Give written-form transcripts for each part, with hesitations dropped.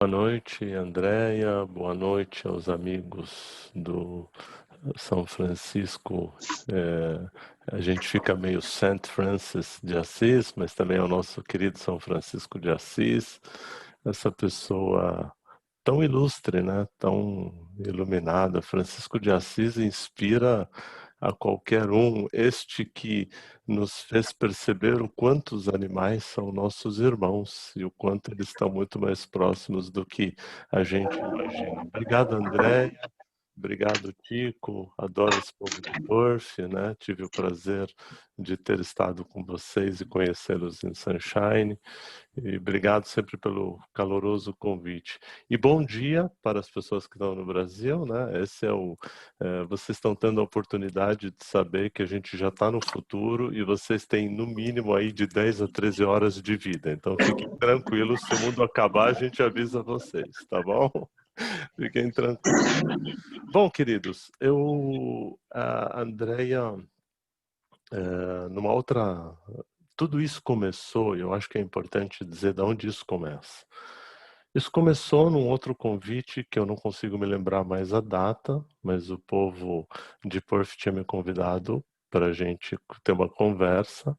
Boa noite, Andréia. Boa noite aos amigos do São Francisco. A gente fica meio Saint Francis de Assis, mas também é o nosso querido São Francisco de Assis. Essa pessoa tão ilustre, né? Tão iluminada. Francisco de Assis inspira a qualquer um. Este que nos fez perceber o quanto os animais são nossos irmãos e o quanto eles estão muito mais próximos do que a gente imagina. Obrigado, André. Obrigado, Tico. Adoro esse povo de Perth, né? Tive o prazer de ter estado com vocês e conhecê-los em Sunshine. E obrigado sempre pelo caloroso convite. E bom dia para as pessoas que estão no Brasil, né? Vocês estão tendo a oportunidade de saber que a gente já está no futuro e vocês têm no mínimo aí de 10 a 13 horas de vida. Então fiquem tranquilos, se o mundo acabar, a gente avisa vocês, tá bom? Fiquem tranquilos. Bom, queridos, a Andrea, numa outra. Tudo isso começou, e eu acho que é importante dizer de onde isso começa. Isso começou num outro convite que eu não consigo me lembrar mais a data, mas o povo de Perth tinha me convidado para a gente ter uma conversa.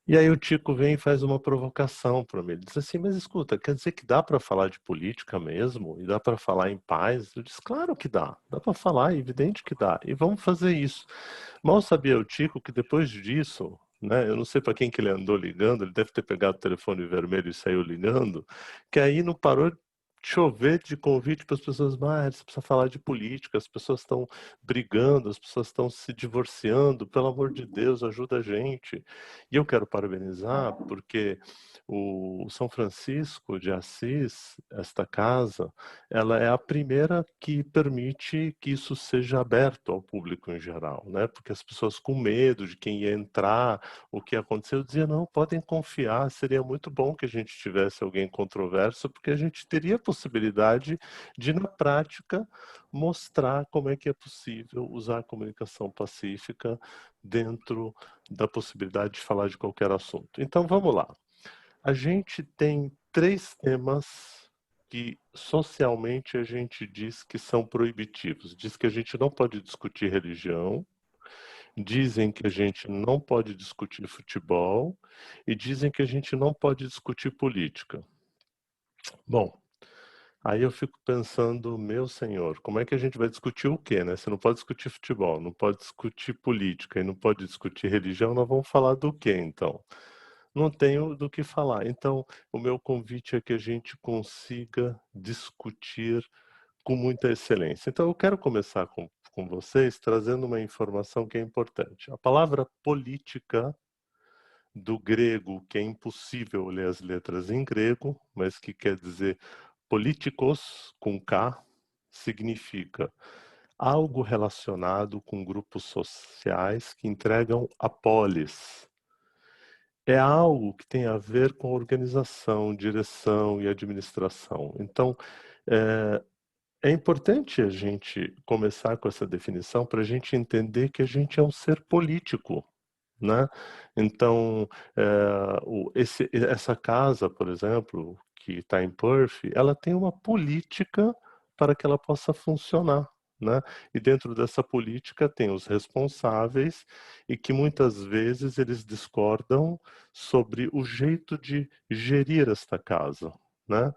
E aí o Tico vem e faz uma provocação para mim. Ele diz assim, mas escuta, quer dizer que dá para falar de política mesmo? E dá para falar em paz? Eu disse, claro que dá para falar, é evidente que dá. E vamos fazer isso. Mal sabia o Tico que depois disso, né, eu não sei para quem que ele andou ligando, ele deve ter pegado o telefone vermelho e saiu ligando, que aí não parou de chover de convite para as pessoas, mas você precisa falar de política, as pessoas estão brigando, as pessoas estão se divorciando, pelo amor de Deus, ajuda a gente. E eu quero parabenizar porque o São Francisco de Assis, esta casa, ela é a primeira que permite que isso seja aberto ao público em geral, né? Porque as pessoas com medo de quem ia entrar, o que aconteceu, eu dizia, não, podem confiar, seria muito bom que a gente tivesse alguém controverso, porque a gente teria a possibilidade de, na prática, mostrar como é que é possível usar a comunicação pacífica dentro da possibilidade de falar de qualquer assunto. Então, vamos lá. A gente tem 3 temas que socialmente a gente diz que são proibitivos. Diz que a gente não pode discutir religião, dizem que a gente não pode discutir futebol e dizem que a gente não pode discutir política. Bom, aí eu fico pensando, meu senhor, como é que a gente vai discutir o quê, né? Você não pode discutir futebol, não pode discutir política e não pode discutir religião, nós vamos falar do quê, então? Não tenho do que falar. Então, o meu convite é que a gente consiga discutir com muita excelência. Então, eu quero começar com vocês trazendo uma informação que é importante. A palavra política, do grego, que é impossível ler as letras em grego, mas que quer dizer políticos, com K, significa algo relacionado com grupos sociais que entregam a polis. É algo que tem a ver com organização, direção e administração. Então, é, é importante a gente começar com essa definição para a gente entender que a gente é um ser político, né? Então, essa casa, por exemplo, que está em Perth, ela tem uma política para que ela possa funcionar, né? E dentro dessa política tem os responsáveis e que muitas vezes eles discordam sobre o jeito de gerir esta casa, né?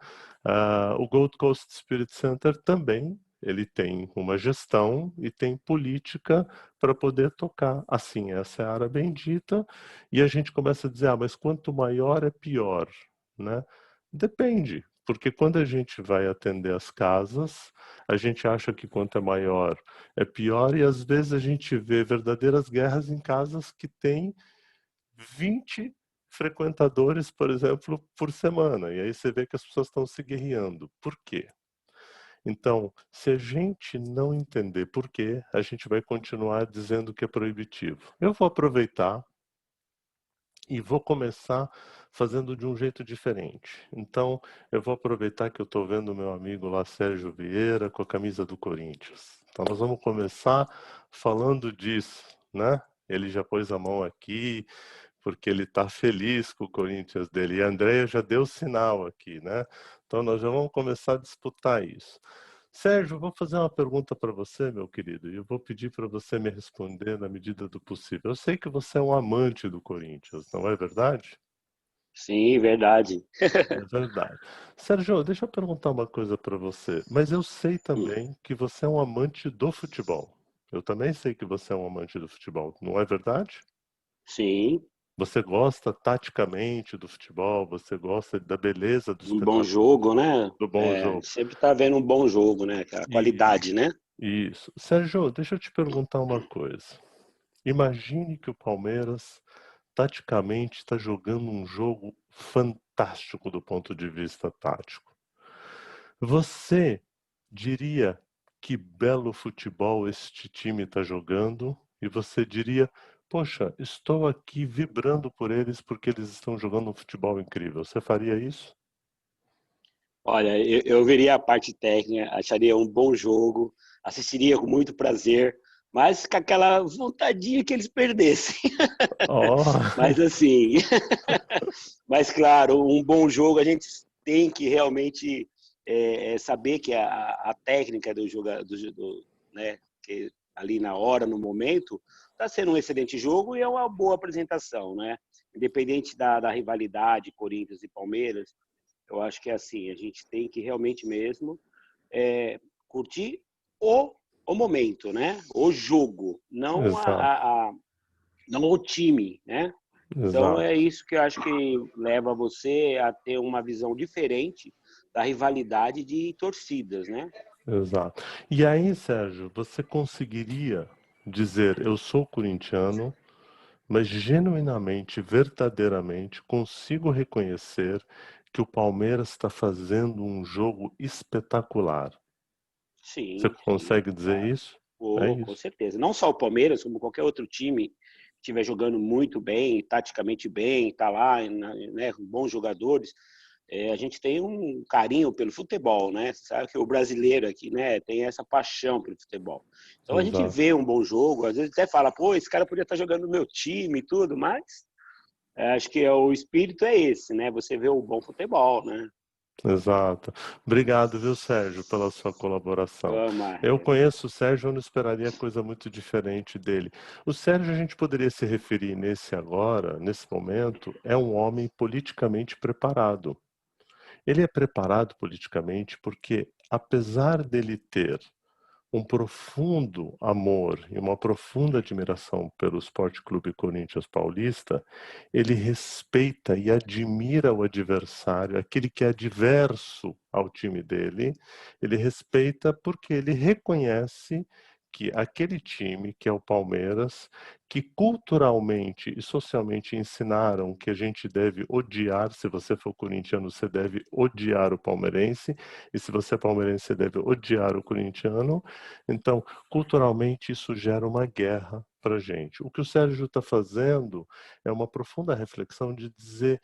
O Gold Coast Spirit Center também ele tem uma gestão e tem política para poder tocar. Assim, essa é a área bendita, e a gente começa a dizer, mas quanto maior é pior, né? Depende, porque quando a gente vai atender as casas, a gente acha que quanto é maior é pior, e às vezes a gente vê verdadeiras guerras em casas que têm 20 frequentadores, por exemplo, por semana, e aí você vê que as pessoas estão se guerreando. Por quê? Então, se a gente não entender por quê, a gente vai continuar dizendo que é proibitivo. Eu vou aproveitar e vou começar fazendo de um jeito diferente. Então, eu vou aproveitar que eu estou vendo o meu amigo lá, Sérgio Vieira, com a camisa do Corinthians. Então, nós vamos começar falando disso, né? Ele já pôs a mão aqui, porque ele está feliz com o Corinthians dele. E a Andrea já deu sinal aqui, né? Então nós já vamos começar a disputar isso. Sérgio, eu vou fazer uma pergunta para você, meu querido, e eu vou pedir para você me responder na medida do possível. Eu sei que você é um amante do Corinthians, não é verdade? Sim, verdade. É verdade. Sérgio, deixa eu perguntar uma coisa para você. Mas eu sei Hum, também que você é um amante do futebol. Eu também sei que você é um amante do futebol, não é verdade? Sim, Você gosta taticamente do futebol, você gosta da beleza do um bom espetáculo, jogo, né? do bom É, jogo. sempre tá vendo um bom jogo, né? A Isso, qualidade, né? isso. Sérgio, deixa eu te perguntar uma coisa. Imagine que o Palmeiras, taticamente, está jogando um jogo fantástico do ponto de vista tático. Você diria que belo futebol este time está jogando? E você diria, poxa, estou aqui vibrando por eles porque eles estão jogando um futebol incrível. Você faria isso? Olha, eu veria a parte técnica, acharia um bom jogo, assistiria com muito prazer, mas com aquela vontadinha que eles perdessem. Oh, Mas assim, mas claro, um bom jogo a gente tem que realmente saber que a técnica do jogador, né, que ali na hora, no momento, está sendo um excelente jogo e é uma boa apresentação, né? Independente da rivalidade Corinthians e Palmeiras, eu acho que é assim, a gente tem que realmente mesmo curtir o, o momento, né? O jogo, não exato, não o time, né? Então é exato, isso que eu acho que leva você a ter uma visão diferente da rivalidade de torcidas, né? exato. E aí, Sérgio, você conseguiria dizer, eu sou corintiano, mas genuinamente, verdadeiramente, consigo reconhecer que o Palmeiras está fazendo um jogo espetacular. Você Sim, sim, consegue dizer claro. isso? É Oh, com isso. certeza. Não só o Palmeiras, como qualquer outro time que estiver jogando muito bem, taticamente bem, está lá, né, com bons jogadores. A gente tem um carinho pelo futebol, né? Você sabe que o brasileiro aqui, né, tem essa paixão pelo futebol. Então a gente Exato. vê um bom jogo, às vezes até fala, pô, esse cara podia estar jogando no meu time e tudo, mas acho que o espírito é esse, né? Você vê o bom futebol, né? Exato. Obrigado, viu, Sérgio, pela sua colaboração. Ama, Eu conheço o Sérgio, eu não esperaria coisa muito diferente dele. O Sérgio, a gente poderia se referir nesse agora, nesse momento, é um homem politicamente preparado. Ele é preparado politicamente porque, apesar dele ter um profundo amor e uma profunda admiração pelo Sport Clube Corinthians Paulista, ele respeita e admira o adversário, aquele que é adverso ao time dele, ele respeita porque ele reconhece que aquele time, que é o Palmeiras, que culturalmente e socialmente ensinaram que a gente deve odiar, se você for corintiano, você deve odiar o palmeirense, e se você é palmeirense, você deve odiar o corintiano. Então, culturalmente, isso gera uma guerra para a gente. O que o Sérgio está fazendo é uma profunda reflexão de dizer.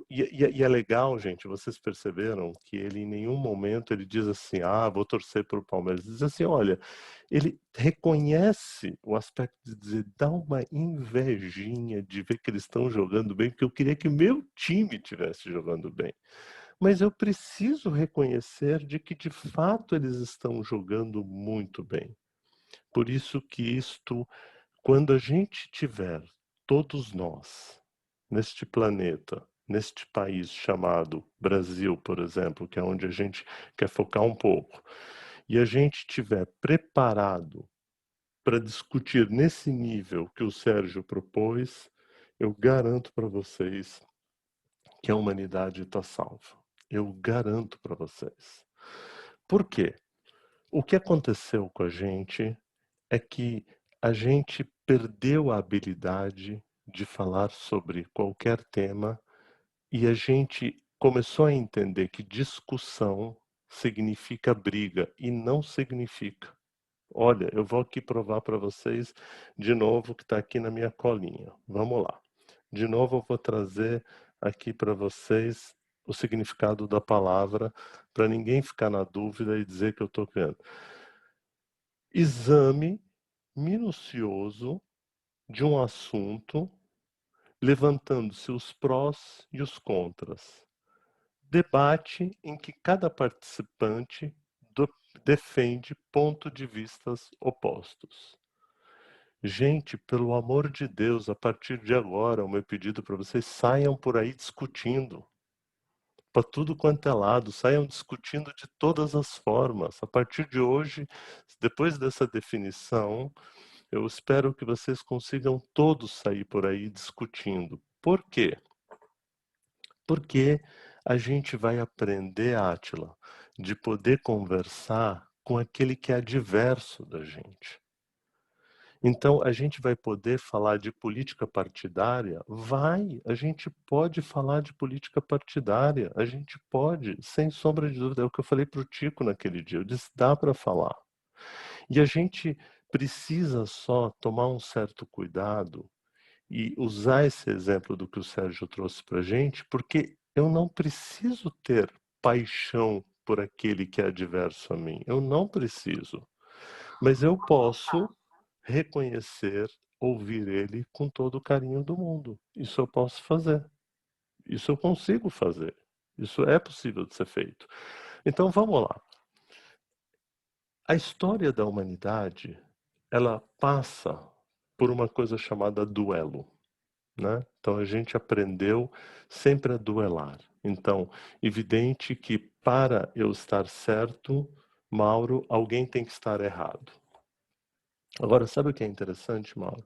E é legal, gente, vocês perceberam que ele em nenhum momento ele diz assim: ah, vou torcer para o Palmeiras. Ele diz assim: olha, ele reconhece o aspecto de dizer, dá uma invejinha de ver que eles estão jogando bem, porque eu queria que meu time estivesse jogando bem. Mas eu preciso reconhecer de que de fato eles estão jogando muito bem. Por isso que isto, quando a gente tiver, todos nós, neste planeta, neste país chamado Brasil, por exemplo, que é onde a gente quer focar um pouco, e a gente tiver preparado para discutir nesse nível que o Sérgio propôs, eu garanto para vocês que a humanidade está salva. Eu garanto para vocês. Por quê? O que aconteceu com a gente é que a gente perdeu a habilidade de falar sobre qualquer tema e a gente começou a entender que discussão significa briga e não significa. Olha, eu vou aqui provar para vocês de novo que está aqui na minha colinha. Vamos lá. De novo eu vou trazer aqui para vocês o significado da palavra, para ninguém ficar na dúvida e dizer que eu estou vendo. Exame minucioso de um assunto, levantando-se os prós e os contras. debate em que cada participante defende pontos de vistas opostos. Gente, pelo amor de Deus, a partir de agora, o meu pedido para vocês, saiam por aí discutindo. Para tudo quanto é lado, saiam discutindo de todas as formas. A partir de hoje, depois dessa definição, eu espero que vocês consigam todos sair por aí discutindo. Por quê? Porque a gente vai aprender, Átila, de poder conversar com aquele que é adverso da gente. Então, a gente vai poder falar de política partidária? A gente pode falar de política partidária, a gente pode, sem sombra de dúvida, é o que eu falei para o Tico naquele dia, eu disse, dá para falar. E a gente precisa só tomar um certo cuidado e usar esse exemplo do que o Sérgio trouxe para a gente, porque eu não preciso ter paixão por aquele que é adverso a mim, eu não preciso, mas eu posso reconhecer, ouvir ele com todo o carinho do mundo. Isso eu posso fazer. Isso eu consigo fazer. Isso é possível de ser feito. Então vamos lá. A história da humanidade, ela passa por uma coisa chamada duelo, né? Então a gente aprendeu sempre a duelar. Então, evidente que para eu estar certo, Mauro, alguém tem que estar errado. Agora, sabe o que é interessante, Mauro?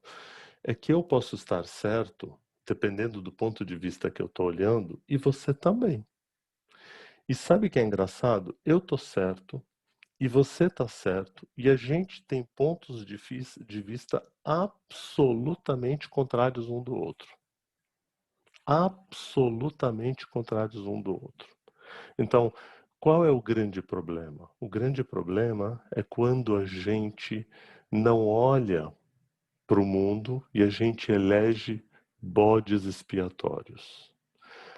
É que eu posso estar certo, dependendo do ponto de vista que eu estou olhando, e você também. E sabe o que é engraçado? Eu estou certo, e você está certo, e a gente tem pontos de vista absolutamente contrários um do outro. Absolutamente contrários um do outro. Então, qual é o grande problema? O grande problema é quando a gente não olha para o mundo e a gente elege bodes expiatórios.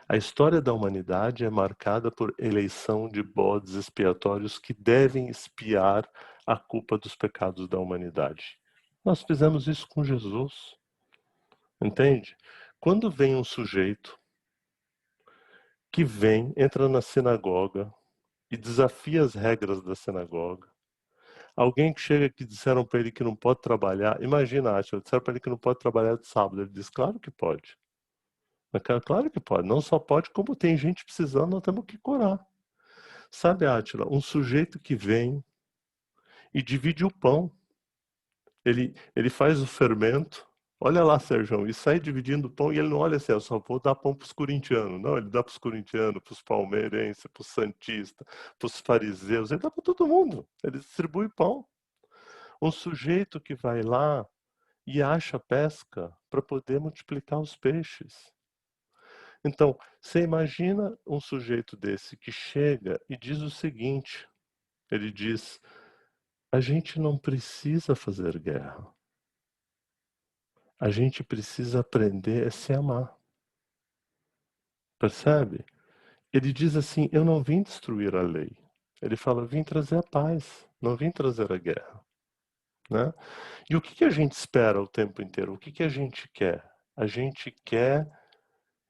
A história da humanidade é marcada por eleição de bodes expiatórios que devem expiar a culpa dos pecados da humanidade. Nós fizemos isso com Jesus, entende? Quando vem um sujeito que entra na sinagoga e desafia as regras da sinagoga, alguém que chega que disseram para ele que não pode trabalhar, imagina, disseram para ele que não pode trabalhar de sábado, ele diz, claro que pode. Claro que pode, não só pode, como tem gente precisando, nós temos que curar. Sabe, Átila, um sujeito que vem e divide o pão, ele faz o fermento, olha lá, Sérgio, e sai dividindo o pão e ele não olha assim, eu só vou dar pão para os corintianos. Não, ele dá para os corintianos, para os palmeirenses, para os santistas, para os fariseus, ele dá para todo mundo, ele distribui pão. Um sujeito que vai lá e acha pesca para poder multiplicar os peixes. Então, você imagina um sujeito desse que chega e diz o seguinte, ele diz, a gente não precisa fazer guerra. A gente precisa aprender a se amar. Percebe? Ele diz assim, eu não vim destruir a lei. Ele fala, vim trazer a paz, não vim trazer a guerra. Né? E o que a gente espera o tempo inteiro? O que a gente quer? A gente quer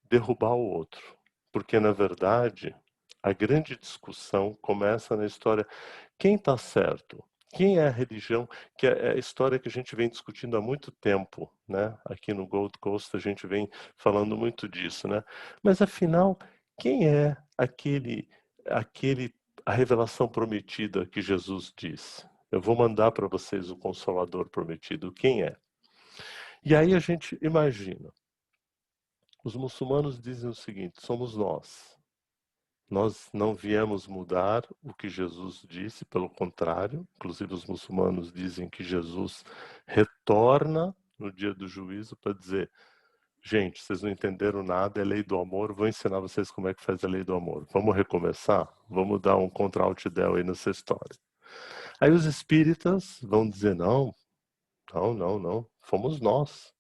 derrubar o outro. Porque, na verdade, a grande discussão começa na história. Quem está certo? Quem é a religião? Que é a história que a gente vem discutindo há muito tempo, né? Aqui no Gold Coast a gente vem falando muito disso, né? Mas afinal, quem é a revelação prometida que Jesus disse? Eu vou mandar para vocês o Consolador prometido. Quem é? E aí a gente imagina. Os muçulmanos dizem o seguinte: somos nós. Nós não viemos mudar o que Jesus disse, pelo contrário, inclusive os muçulmanos dizem que Jesus retorna no dia do juízo para dizer: gente, vocês não entenderam nada, é lei do amor, vou ensinar vocês como é que faz a lei do amor. Vamos recomeçar? Vamos dar um contra-altidel aí nessa história. Aí os espíritas vão dizer: não, não, não, não, fomos nós.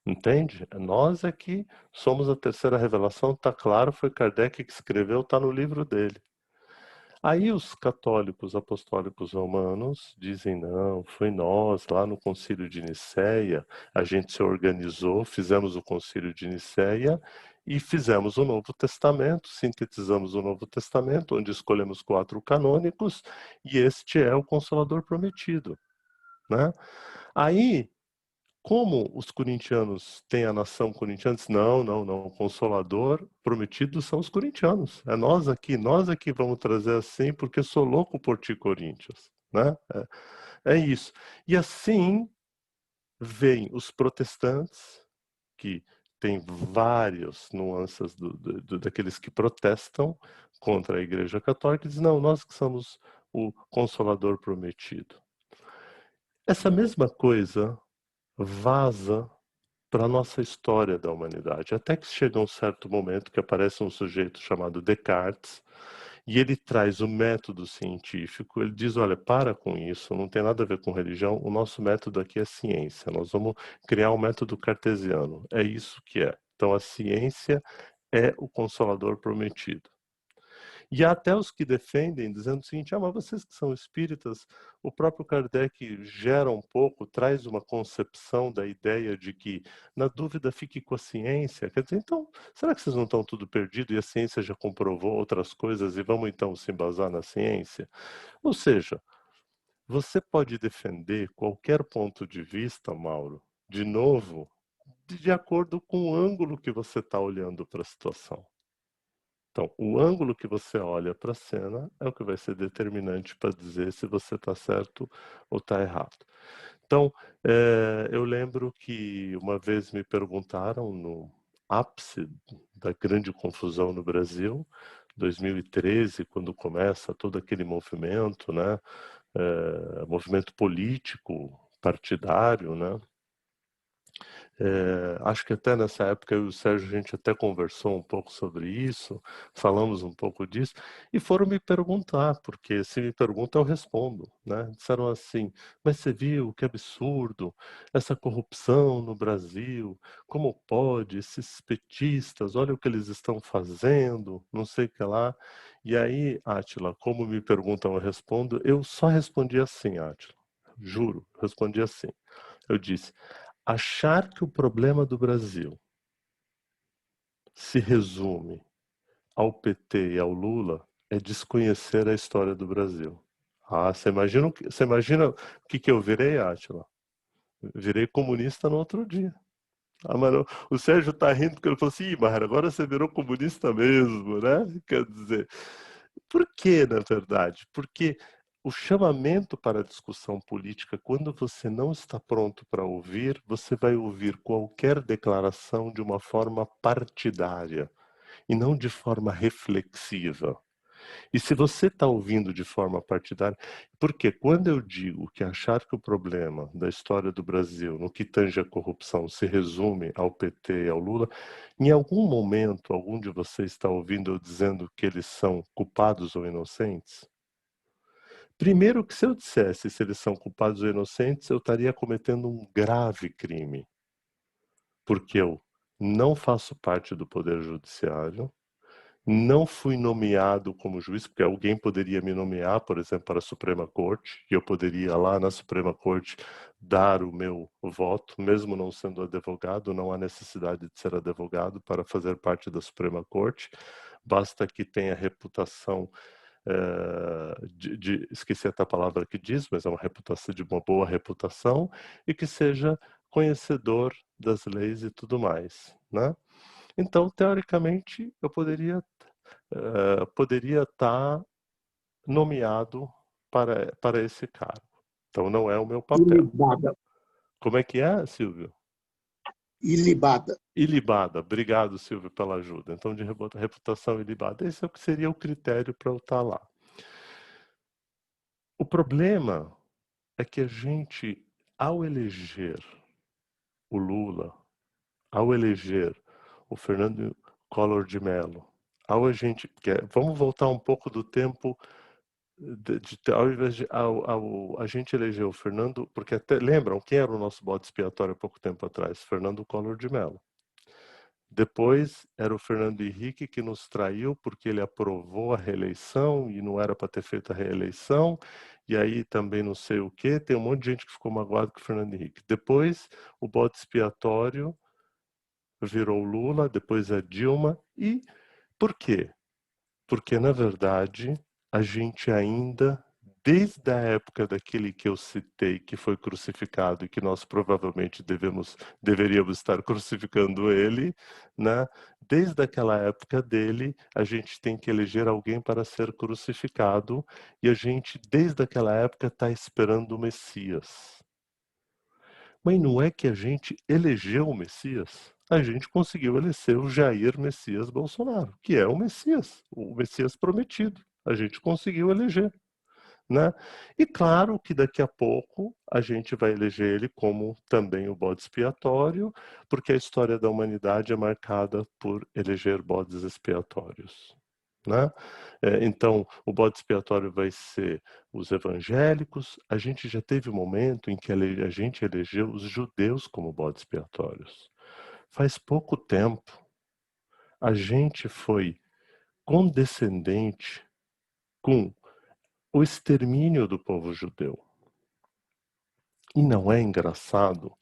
Entende? Nós é que somos a terceira revelação, está claro, foi Kardec que escreveu, está no livro dele. Aí os católicos apostólicos romanos dizem, não, foi nós, lá no concílio de Nicéia, a gente se organizou, fizemos o concílio de Nicéia e fizemos o Novo Testamento, sintetizamos o Novo Testamento, onde escolhemos 4 canônicos, e este é o Consolador Prometido, né? Aí, como os corintianos têm a nação corintiana, não, o Consolador Prometido são os corintianos, é nós aqui vamos trazer assim, porque sou louco por ti, Coríntios, né? É isso. E assim vêm os protestantes, que tem várias nuances daqueles que protestam contra a Igreja Católica, e dizem, não, nós que somos o Consolador Prometido. Essa mesma coisa vaza para a nossa história da humanidade, até que chega um certo momento que aparece um sujeito chamado Descartes, e ele traz o método científico, ele diz, olha, para com isso, não tem nada a ver com religião, o nosso método aqui é ciência, nós vamos criar um método cartesiano, é isso que é. Então a ciência é o Consolador Prometido. E há até os que defendem, dizendo o seguinte, mas vocês que são espíritas, o próprio Kardec gera um pouco, traz uma concepção da ideia de que, na dúvida, fique com a ciência. Quer dizer, então, será que vocês não estão tudo perdido e a ciência já comprovou outras coisas e vamos então se embasar na ciência? Ou seja, você pode defender qualquer ponto de vista, Mauro, de novo, de acordo com o ângulo que você está olhando para a situação. Então, o ângulo que você olha para a cena é o que vai ser determinante para dizer se você está certo ou está errado. Então, eu lembro que uma vez me perguntaram no ápice da grande confusão no Brasil, 2013, quando começa todo aquele movimento, né, movimento político, partidário, né, acho que até nessa época eu e o Sérgio, a gente até conversou um pouco sobre isso, falamos um pouco disso, e foram me perguntar, porque se me perguntam eu respondo, né? Disseram assim, mas você viu que absurdo, essa corrupção no Brasil, como pode, esses petistas, olha o que eles estão fazendo, não sei o que lá. E aí, Átila, como me perguntam eu respondo, eu só respondi assim, Átila, juro, respondi assim. Eu disse, achar que o problema do Brasil se resume ao PT e ao Lula é desconhecer a história do Brasil. Você imagina o que eu virei, Átila? Virei comunista no outro dia. Mano, o Sérgio tá rindo porque ele falou assim, mas agora você virou comunista mesmo, né? Quer dizer, por que, na verdade? Porque o chamamento para a discussão política, quando você não está pronto para ouvir, você vai ouvir qualquer declaração de uma forma partidária e não de forma reflexiva. E se você está ouvindo de forma partidária, porque quando eu digo que achar que o problema da história do Brasil, no que tange a corrupção, se resume ao PT e ao Lula, em algum momento algum de vocês está ouvindo eu dizendo que eles são culpados ou inocentes? Primeiro que se eu dissesse se eles são culpados ou inocentes, eu estaria cometendo um grave crime, porque eu não faço parte do Poder Judiciário, não fui nomeado como juiz, porque alguém poderia me nomear, por exemplo, para a Suprema Corte, e eu poderia lá na Suprema Corte dar o meu voto, mesmo não sendo advogado, não há necessidade de ser advogado para fazer parte da Suprema Corte, basta que tenha reputação, esqueci até a palavra que diz, mas é uma reputação de uma boa reputação, e que seja conhecedor das leis e tudo mais, né? Então, teoricamente, eu poderia estar nomeado para esse cargo. Então, não é o meu papel. Ilibada. Como é que é, Silvio? Ilibada. Ilibada. Obrigado, Silvio, pela ajuda. Então, de reputação ilibada. Esse é o que seria o critério para eu estar lá. O problema é que a gente, ao eleger o Lula, ao eleger o Fernando Collor de Mello, vamos voltar um pouco do tempo ao invés de a gente elegeu o Fernando, porque até lembram quem era o nosso bode expiatório há pouco tempo atrás? Fernando Collor de Mello. Depois era o Fernando Henrique que nos traiu porque ele aprovou a reeleição e não era para ter feito a reeleição, e aí também não sei o que, tem um monte de gente que ficou magoado com o Fernando Henrique. Depois o bode expiatório virou Lula, depois a Dilma. E por quê? Porque, na verdade, a gente ainda, desde a época daquele que eu citei, que foi crucificado e que nós provavelmente deveríamos estar crucificando ele, né? Desde aquela época dele, a gente tem que eleger alguém para ser crucificado e a gente, desde aquela época, está esperando o Messias. Mas não é que a gente elegeu o Messias. A gente conseguiu eleger o Jair Messias Bolsonaro, que é o Messias prometido. A gente conseguiu eleger, né? E claro que daqui a pouco a gente vai eleger ele como também o bode expiatório, porque a história da humanidade é marcada por eleger bodes expiatórios, né? Então, o bode expiatório vai ser os evangélicos. A gente já teve um momento em que a gente elegeu os judeus como bodes expiatórios. Faz pouco tempo, a gente foi condescendente com o extermínio do povo judeu. E não é engraçado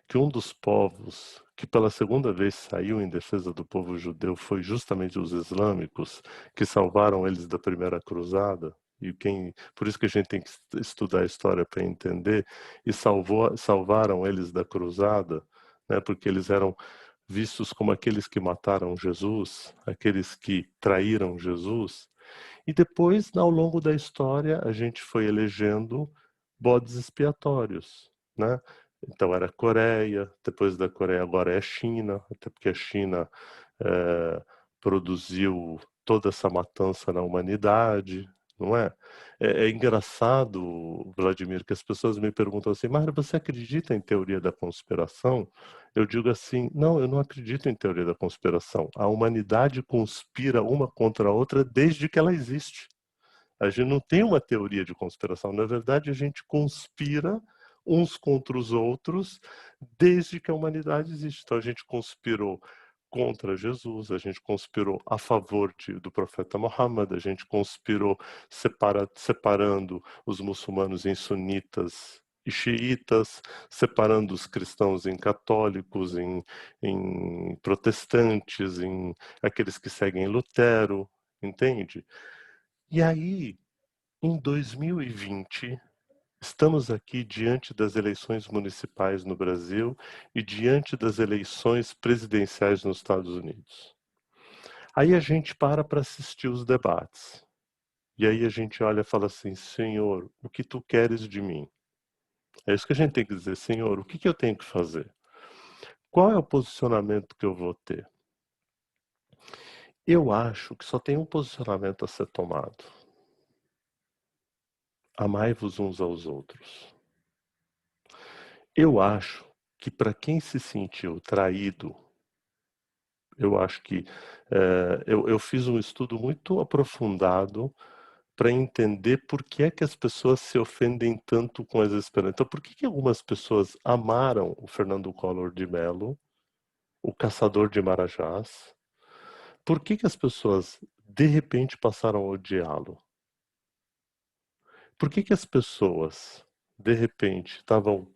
que um dos povos que pela segunda vez saiu em defesa do povo judeu foi justamente os islâmicos, que salvaram eles da primeira cruzada? Por isso que a gente tem que estudar a história para entender, e salvaram eles da cruzada, né, porque eles eram vistos como aqueles que mataram Jesus, aqueles que traíram Jesus. E depois, ao longo da história, a gente foi elegendo bodes expiatórios, né? Então era a Coreia, depois da Coreia agora é a China, até porque a China produziu toda essa matança na humanidade, não é? É engraçado, Vladimir, que as pessoas me perguntam assim, Mário, você acredita em teoria da conspiração? Eu digo assim, não, eu não acredito em teoria da conspiração. A humanidade conspira uma contra a outra desde que ela existe. A gente não tem uma teoria de conspiração. Na verdade, a gente conspira uns contra os outros desde que a humanidade existe. Então, a gente conspirou contra Jesus, a gente conspirou a favor do profeta Muhammad, a gente conspirou separando os muçulmanos em sunitas e xiitas, separando os cristãos em católicos, em protestantes, em aqueles que seguem Lutero, entende? E aí, em 2020, estamos aqui diante das eleições municipais no Brasil e diante das eleições presidenciais nos Estados Unidos. Aí a gente para assistir os debates. E aí a gente olha e fala assim, Senhor, o que tu queres de mim? É isso que a gente tem que dizer, Senhor, o que eu tenho que fazer? Qual é o posicionamento que eu vou ter? Eu acho que só tem um posicionamento a ser tomado. Amai-vos uns aos outros. Eu acho que para quem se sentiu traído, eu acho que eu fiz um estudo muito aprofundado para entender por que é que as pessoas se ofendem tanto com as esperanças. Então, por que algumas pessoas amaram o Fernando Collor de Mello, o caçador de Marajás? Por que as pessoas, de repente, passaram a odiá-lo? Por que as pessoas, de repente, estavam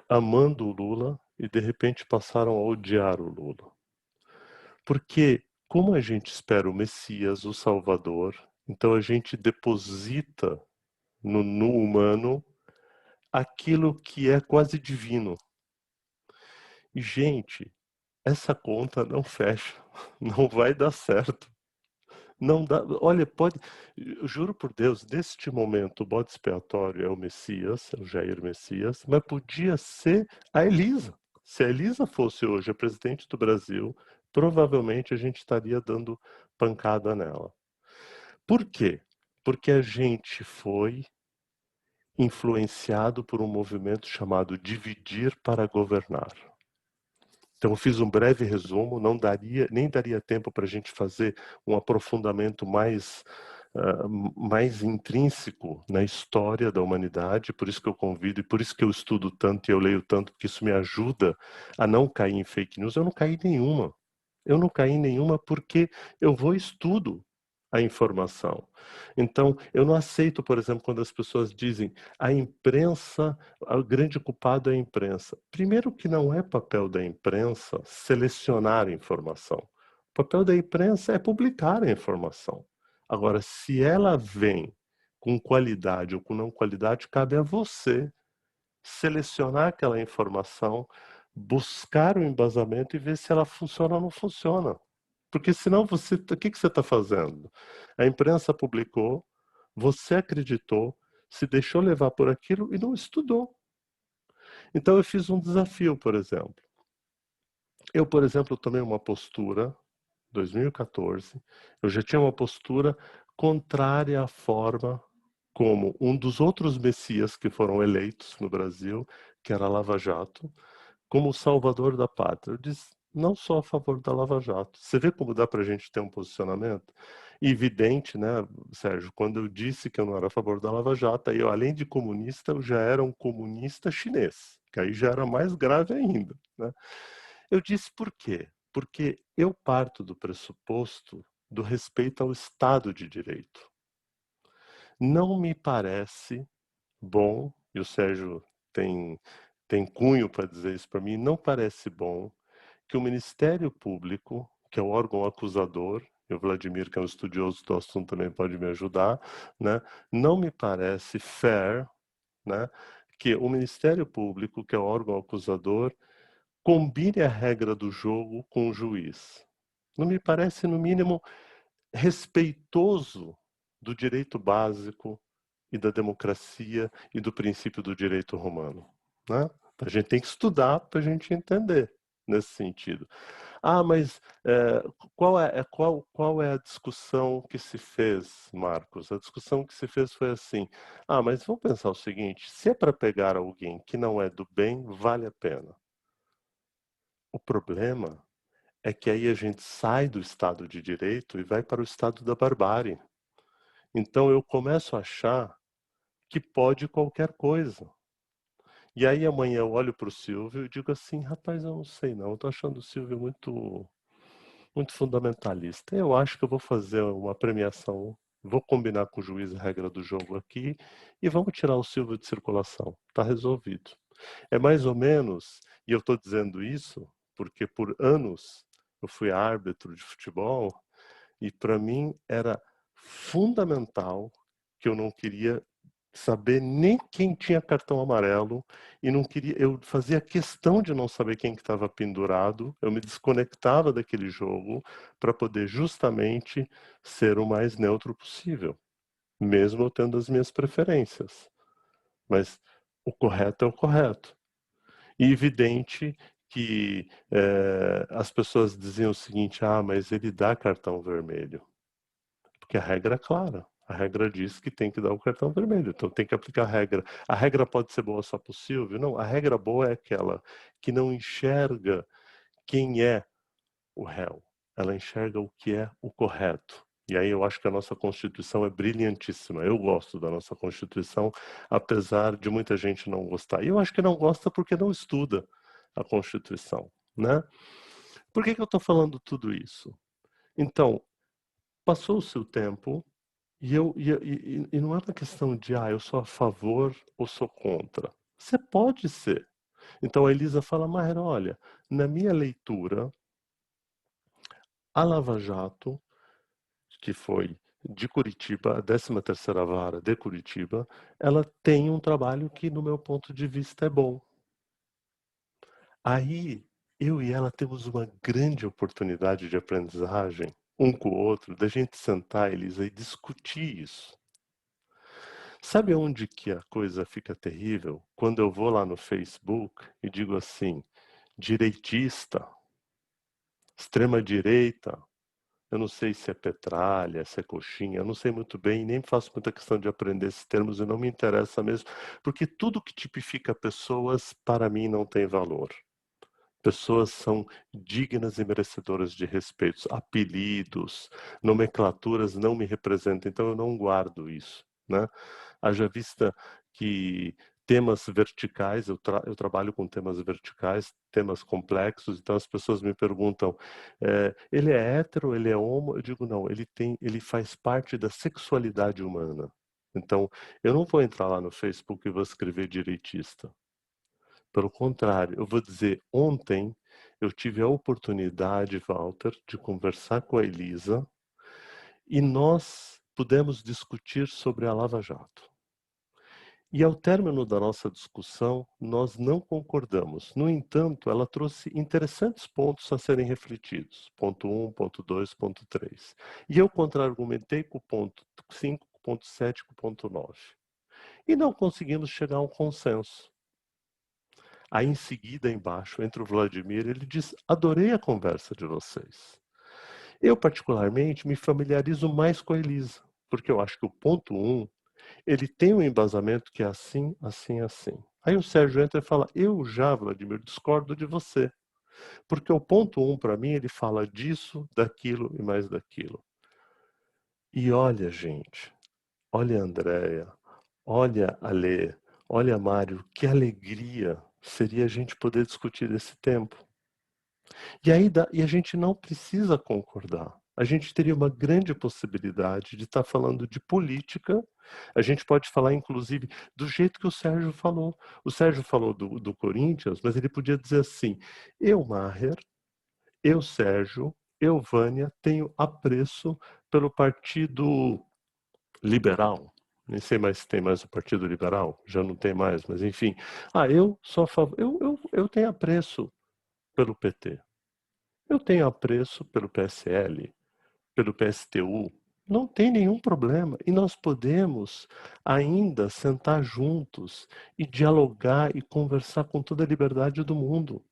amando o Lula e, de repente, passaram a odiar o Lula? Porque, como a gente espera o Messias, o Salvador, então a gente deposita no humano aquilo que é quase divino. E, gente, essa conta não fecha, não vai dar certo. Não dá, olha, eu juro por Deus, neste momento o bode expiatório é o Messias, é o Jair Messias, mas podia ser a Elisa. Se a Elisa fosse hoje a presidente do Brasil, provavelmente a gente estaria dando pancada nela. Por quê? Porque a gente foi influenciado por um movimento chamado Dividir para Governar. Então, eu fiz um breve resumo, nem daria tempo para a gente fazer um aprofundamento mais intrínseco na história da humanidade, por isso que eu convido e por isso que eu estudo tanto e eu leio tanto, porque isso me ajuda a não cair em fake news. Eu não caí em nenhuma. Eu não caí em nenhuma porque eu vou e estudo. a informação. Então, eu não aceito, por exemplo, quando as pessoas dizem a imprensa, o grande culpado é a imprensa. Primeiro que não é papel da imprensa selecionar a informação. O papel da imprensa é publicar a informação. Agora, se ela vem com qualidade ou com não qualidade, cabe a você selecionar aquela informação, buscar o embasamento e ver se ela funciona ou não funciona. Porque senão você, o que você está fazendo? A imprensa publicou, você acreditou, se deixou levar por aquilo e não estudou. Então eu fiz um desafio, por exemplo. Eu, por exemplo, tomei uma postura, 2014, eu já tinha uma postura contrária à forma como um dos outros messias que foram eleitos no Brasil, que era Lava Jato, como o salvador da pátria. Eu disse, não sou a favor da Lava Jato. Você vê como dá para a gente ter um posicionamento? Evidente, né, Sérgio, quando eu disse que eu não era a favor da Lava Jato, aí eu, além de comunista, eu já era um comunista chinês, que aí já era mais grave ainda, né? Eu disse por quê? Porque eu parto do pressuposto do respeito ao Estado de Direito. Não me parece bom, e o Sérgio tem cunho para dizer isso para mim, não parece bom que o Ministério Público, que é o órgão acusador, e o Vladimir, que é um estudioso do assunto, também pode me ajudar, né? Não me parece fair, né, que o Ministério Público, que é o órgão acusador, combine a regra do jogo com o juiz. Não me parece, no mínimo, respeitoso do direito básico e da democracia e do princípio do direito romano, né? A gente tem que estudar para a gente entender nesse sentido. Ah, mas qual é a discussão que se fez, Marcos? A discussão que se fez foi assim: ah, mas vamos pensar o seguinte, se é para pegar alguém que não é do bem, vale a pena. O problema é que aí a gente sai do Estado de Direito e vai para o estado da barbárie. Então eu começo a achar que pode qualquer coisa. E aí amanhã eu olho para o Silvio e digo assim, rapaz, eu não sei não, eu tô achando o Silvio muito fundamentalista. Eu acho que eu vou fazer uma premiação, vou combinar com o juiz a regra do jogo aqui e vamos tirar o Silvio de circulação. Está resolvido. É mais ou menos, e eu estou dizendo isso porque por anos eu fui árbitro de futebol e para mim era fundamental que eu não queria saber nem quem tinha cartão amarelo e não queria, eu fazia questão de não saber quem que estava pendurado, eu me desconectava daquele jogo para poder justamente ser o mais neutro possível, mesmo eu tendo as minhas preferências. Mas o correto é o correto. E evidente que as pessoas diziam o seguinte, ah, mas ele dá cartão vermelho. Porque a regra é clara. A regra diz que tem que dar o cartão vermelho. Então tem que aplicar a regra. A regra pode ser boa só para o Silvio? Não, a regra boa é aquela que não enxerga quem é o réu. Ela enxerga o que é o correto. E aí eu acho que a nossa Constituição é brilhantíssima. Eu gosto da nossa Constituição, apesar de muita gente não gostar. E eu acho que não gosta porque não estuda a Constituição, né? Por que eu estou falando tudo isso? Então, passou o seu tempo e não é uma questão de, eu sou a favor ou sou contra. Você pode ser. Então a Elisa fala, Maher, olha, na minha leitura, a Lava Jato, que foi de Curitiba, a 13ª Vara de Curitiba, ela tem um trabalho que, no meu ponto de vista, é bom. Aí, eu e ela temos uma grande oportunidade de aprendizagem, um com o outro, da gente sentar, Elisa, e discutir isso. Sabe onde que a coisa fica terrível? Quando eu vou lá no Facebook e digo assim, direitista, extrema-direita, eu não sei se é petralha, se é coxinha, eu não sei muito bem, nem faço muita questão de aprender esses termos e não me interessa mesmo, porque tudo que tipifica pessoas, para mim, não tem valor. Pessoas são dignas e merecedoras de respeito. Apelidos, nomenclaturas não me representam, então eu não guardo isso, né? Haja vista que temas verticais, eu trabalho com temas verticais, temas complexos, então as pessoas me perguntam, ele é hétero, ele é homo? Eu digo, não, ele faz parte da sexualidade humana. Então, eu não vou entrar lá no Facebook e vou escrever direitista. Pelo contrário, eu vou dizer, ontem eu tive a oportunidade, Walter, de conversar com a Elisa e nós pudemos discutir sobre a Lava Jato. E ao término da nossa discussão, nós não concordamos. No entanto, ela trouxe interessantes pontos a serem refletidos. Ponto 1, ponto 2, ponto 3. E eu contra-argumentei com o ponto 5, ponto 7 com o ponto 9. E não conseguimos chegar a um consenso. Aí em seguida, embaixo, entra o Vladimir, ele diz, adorei a conversa de vocês. Eu, particularmente, me familiarizo mais com a Elisa, porque eu acho que o ponto 1, ele tem um embasamento que é assim, assim, assim. Aí o Sérgio entra e fala, eu já, Vladimir, discordo de você. Porque o ponto 1, para mim, ele fala disso, daquilo e mais daquilo. E olha, gente, olha a Andréia, olha a Lê, olha a Mário, que alegria seria a gente poder discutir esse tempo. E aí a gente não precisa concordar. A gente teria uma grande possibilidade de estar falando de política. A gente pode falar, inclusive, do jeito que o Sérgio falou. O Sérgio falou do Corinthians, mas ele podia dizer assim, eu, Maher, eu, Sérgio, eu, Vânia, tenho apreço pelo Partido Liberal. Nem sei mais se tem mais o Partido Liberal, já não tem mais, mas enfim. Eu sou a favor, eu tenho apreço pelo PT. Eu tenho apreço pelo PSL, pelo PSTU, não tem nenhum problema. E nós podemos ainda sentar juntos e dialogar e conversar com toda a liberdade do mundo.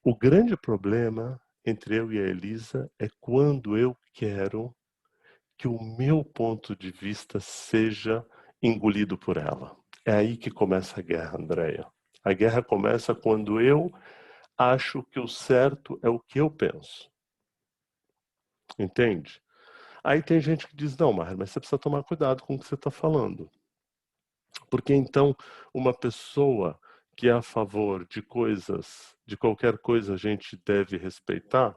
O grande problema entre eu e a Elisa é quando eu quero que o meu ponto de vista seja engolido por ela. É aí que começa a guerra, Andréia. A guerra começa quando eu acho que o certo é o que eu penso. Entende? Aí tem gente que diz, não, Maher, mas você precisa tomar cuidado com o que você está falando. Porque então uma pessoa que é a favor de coisas, de qualquer coisa a gente deve respeitar?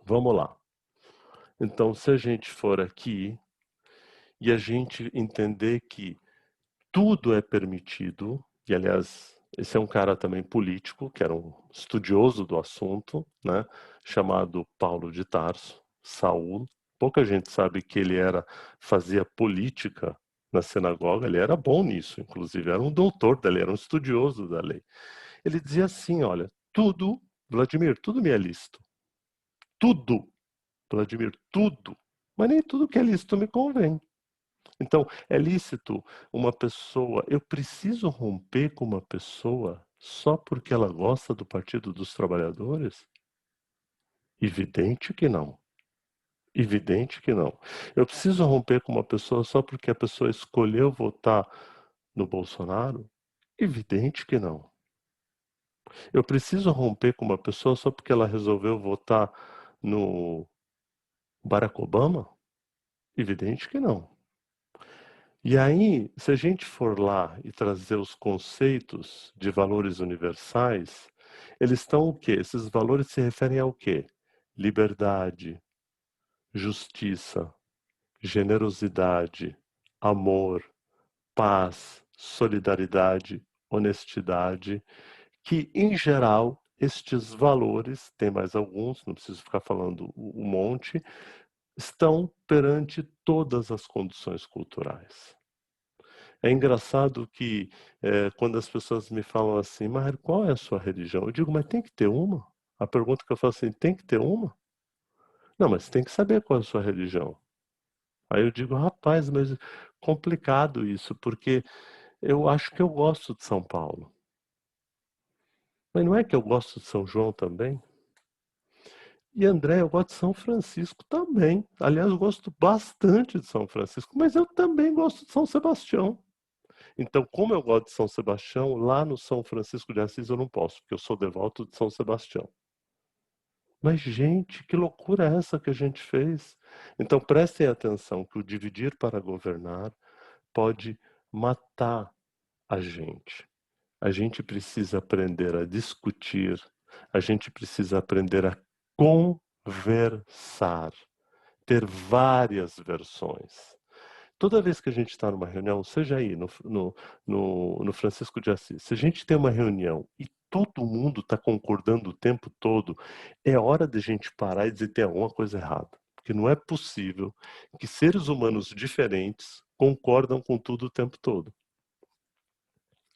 Vamos lá. Então, se a gente for aqui e a gente entender que tudo é permitido, e aliás, esse é um cara também político, que era um estudioso do assunto, né, chamado Paulo de Tarso, Saul. Pouca gente sabe que ele fazia política na sinagoga, ele era bom nisso, inclusive, era um doutor da lei, era um estudioso da lei. Ele dizia assim, olha, tudo, Vladimir, tudo me é lícito. Tudo, Vladimir, tudo. Mas nem tudo que é lícito me convém. Então, é lícito uma pessoa, eu preciso romper com uma pessoa só porque ela gosta do Partido dos Trabalhadores? Evidente que não. Evidente que não. Eu preciso romper com uma pessoa só porque a pessoa escolheu votar no Bolsonaro? Evidente que não. Eu preciso romper com uma pessoa só porque ela resolveu votar no Barack Obama? Evidente que não. E aí, se a gente for lá e trazer os conceitos de valores universais, eles estão o quê? Esses valores se referem ao quê? Liberdade, justiça, generosidade, amor, paz, solidariedade, honestidade, que em geral estes valores, tem mais alguns, não preciso ficar falando um monte, estão perante todas as condições culturais. É engraçado que quando as pessoas me falam assim, mas qual é a sua religião? Eu digo, mas tem que ter uma? A pergunta que eu faço assim, tem que ter uma? Não, mas tem que saber qual é a sua religião. Aí eu digo, rapaz, mas complicado isso, porque eu acho que eu gosto de São Paulo. Mas não é que eu gosto de São João também? E André, eu gosto de São Francisco também. Aliás, eu gosto bastante de São Francisco, mas eu também gosto de São Sebastião. Então, como eu gosto de São Sebastião, lá no São Francisco de Assis eu não posso, porque eu sou devoto de São Sebastião. Mas, gente, que loucura é essa que a gente fez? Então, prestem atenção que o dividir para governar pode matar a gente. A gente precisa aprender a discutir, a gente precisa aprender a conversar, ter várias versões. Toda vez que a gente está numa reunião, seja aí no Francisco de Assis, se a gente tem uma reunião e todo mundo está concordando o tempo todo, é hora de a gente parar e dizer que tem alguma coisa errada. Porque não é possível que seres humanos diferentes concordam com tudo o tempo todo.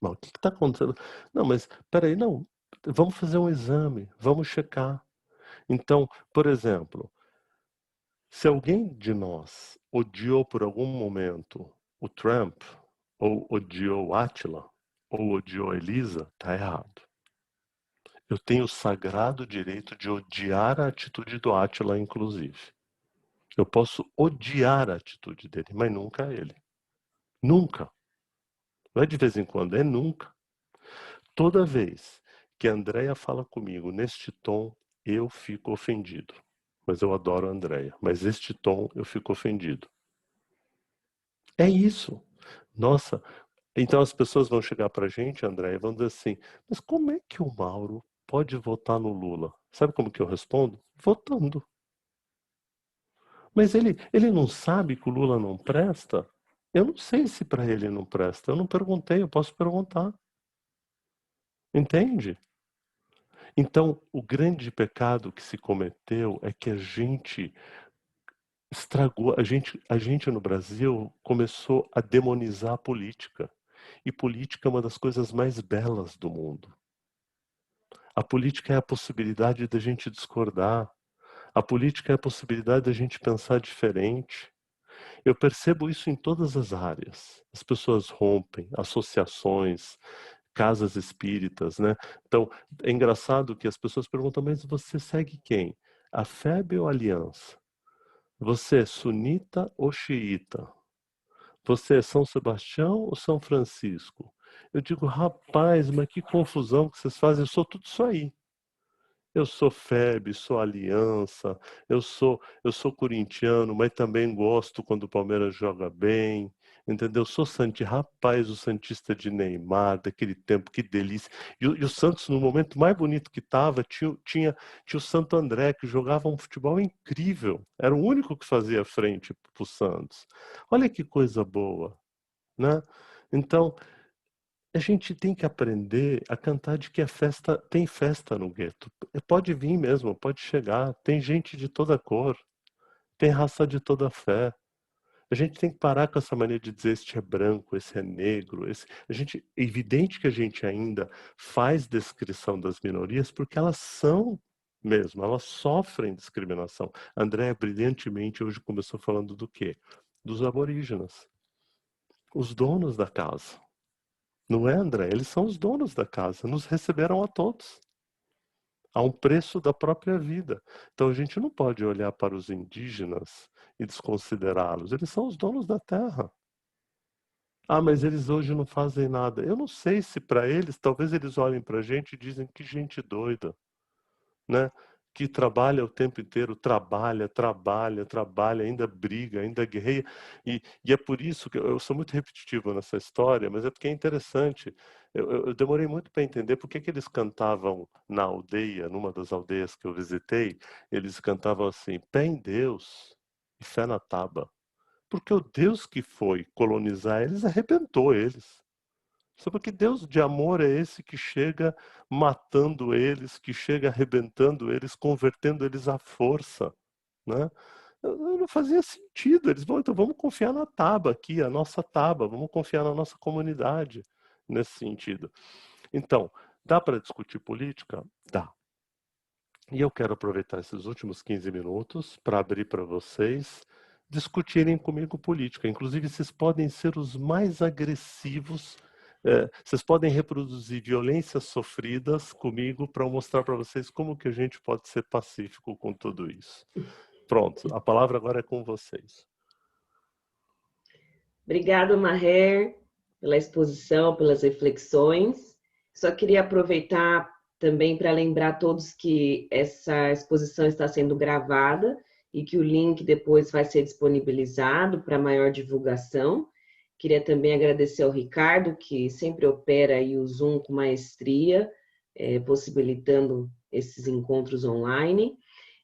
Mas o que está acontecendo? Não, mas peraí, não. Vamos fazer um exame, vamos checar. Então, por exemplo, se alguém de nós odiou por algum momento o Trump, ou odiou Átila, ou odiou Elisa, está errado. Eu tenho o sagrado direito de odiar a atitude do Átila, inclusive. Eu posso odiar a atitude dele, mas nunca ele. Nunca. Não é de vez em quando, é nunca. Toda vez que a Andréia fala comigo neste tom, eu fico ofendido. Mas eu adoro a Andréia. Mas este tom, eu fico ofendido. É isso. Nossa, então as pessoas vão chegar pra gente, Andréia, e vão dizer assim, mas como é que o Mauro pode votar no Lula? Sabe como que eu respondo? Votando. Mas ele não sabe que o Lula não presta? Eu não sei se para ele não presta. Eu não perguntei, eu posso perguntar. Entende? Então, o grande pecado que se cometeu é que a gente estragou, a gente no Brasil começou a demonizar a política. E política é uma das coisas mais belas do mundo. A política é a possibilidade da gente discordar. A política é a possibilidade da gente pensar diferente. Eu percebo isso em todas as áreas. As pessoas rompem, associações, casas espíritas, né? Então, é engraçado que as pessoas perguntam, mas você segue quem? A FEB ou a Aliança? Você é sunita ou xiita? Você é São Sebastião ou São Francisco? Eu digo, rapaz, mas que confusão que vocês fazem, eu sou tudo isso aí. Eu sou FEB, sou Aliança, eu sou corintiano, mas também gosto quando o Palmeiras joga bem, entendeu? Sou rapaz, o santista de Neymar, daquele tempo, que delícia. E o Santos, no momento mais bonito que estava, tinha o Santo André, que jogava um futebol incrível. Era o único que fazia frente para o Santos. Olha que coisa boa, né? Então, a gente tem que aprender a cantar de que a festa, tem festa no gueto. Pode vir mesmo, pode chegar. Tem gente de toda cor, tem raça de toda fé. A gente tem que parar com essa mania de dizer este é branco, esse é negro. É evidente que a gente ainda faz descrição das minorias porque elas são mesmo, elas sofrem discriminação. André brilhantemente hoje começou falando do quê? Dos aborígenas, os donos da casa. Não é, André? Eles são os donos da casa, nos receberam a todos, a um preço da própria vida. Então a gente não pode olhar para os indígenas e desconsiderá-los. Eles são os donos da terra. Ah, mas eles hoje não fazem nada. Eu não sei se para eles, talvez eles olhem para a gente e dizem que gente doida, né? Que trabalha o tempo inteiro, trabalha, ainda briga, ainda guerreia. E é por isso que eu sou muito repetitivo nessa história, mas é porque é interessante. Eu demorei muito para entender por que eles cantavam na aldeia, numa das aldeias que eu visitei, eles cantavam assim, pé em Deus e fé na taba. Porque o Deus que foi colonizar eles arrebentou eles. Só porque Deus de amor é esse que chega matando eles, que chega arrebentando eles, convertendo eles à força, né? Não fazia sentido. Eles vão, então vamos confiar na Taba aqui, a nossa Taba, vamos confiar na nossa comunidade nesse sentido. Então, dá para discutir política? Dá. E eu quero aproveitar esses últimos 15 minutos para abrir para vocês discutirem comigo política. Inclusive, vocês podem ser os mais agressivos, vocês podem reproduzir violências sofridas comigo para mostrar para vocês como que a gente pode ser pacífico com tudo isso. Pronto, a palavra agora é com vocês. Obrigado, Maher, pela exposição, pelas reflexões. Só queria aproveitar também para lembrar a todos que essa exposição está sendo gravada e que o link depois vai ser disponibilizado para maior divulgação. Queria também agradecer ao Ricardo, que sempre opera aí o Zoom com maestria, possibilitando esses encontros online.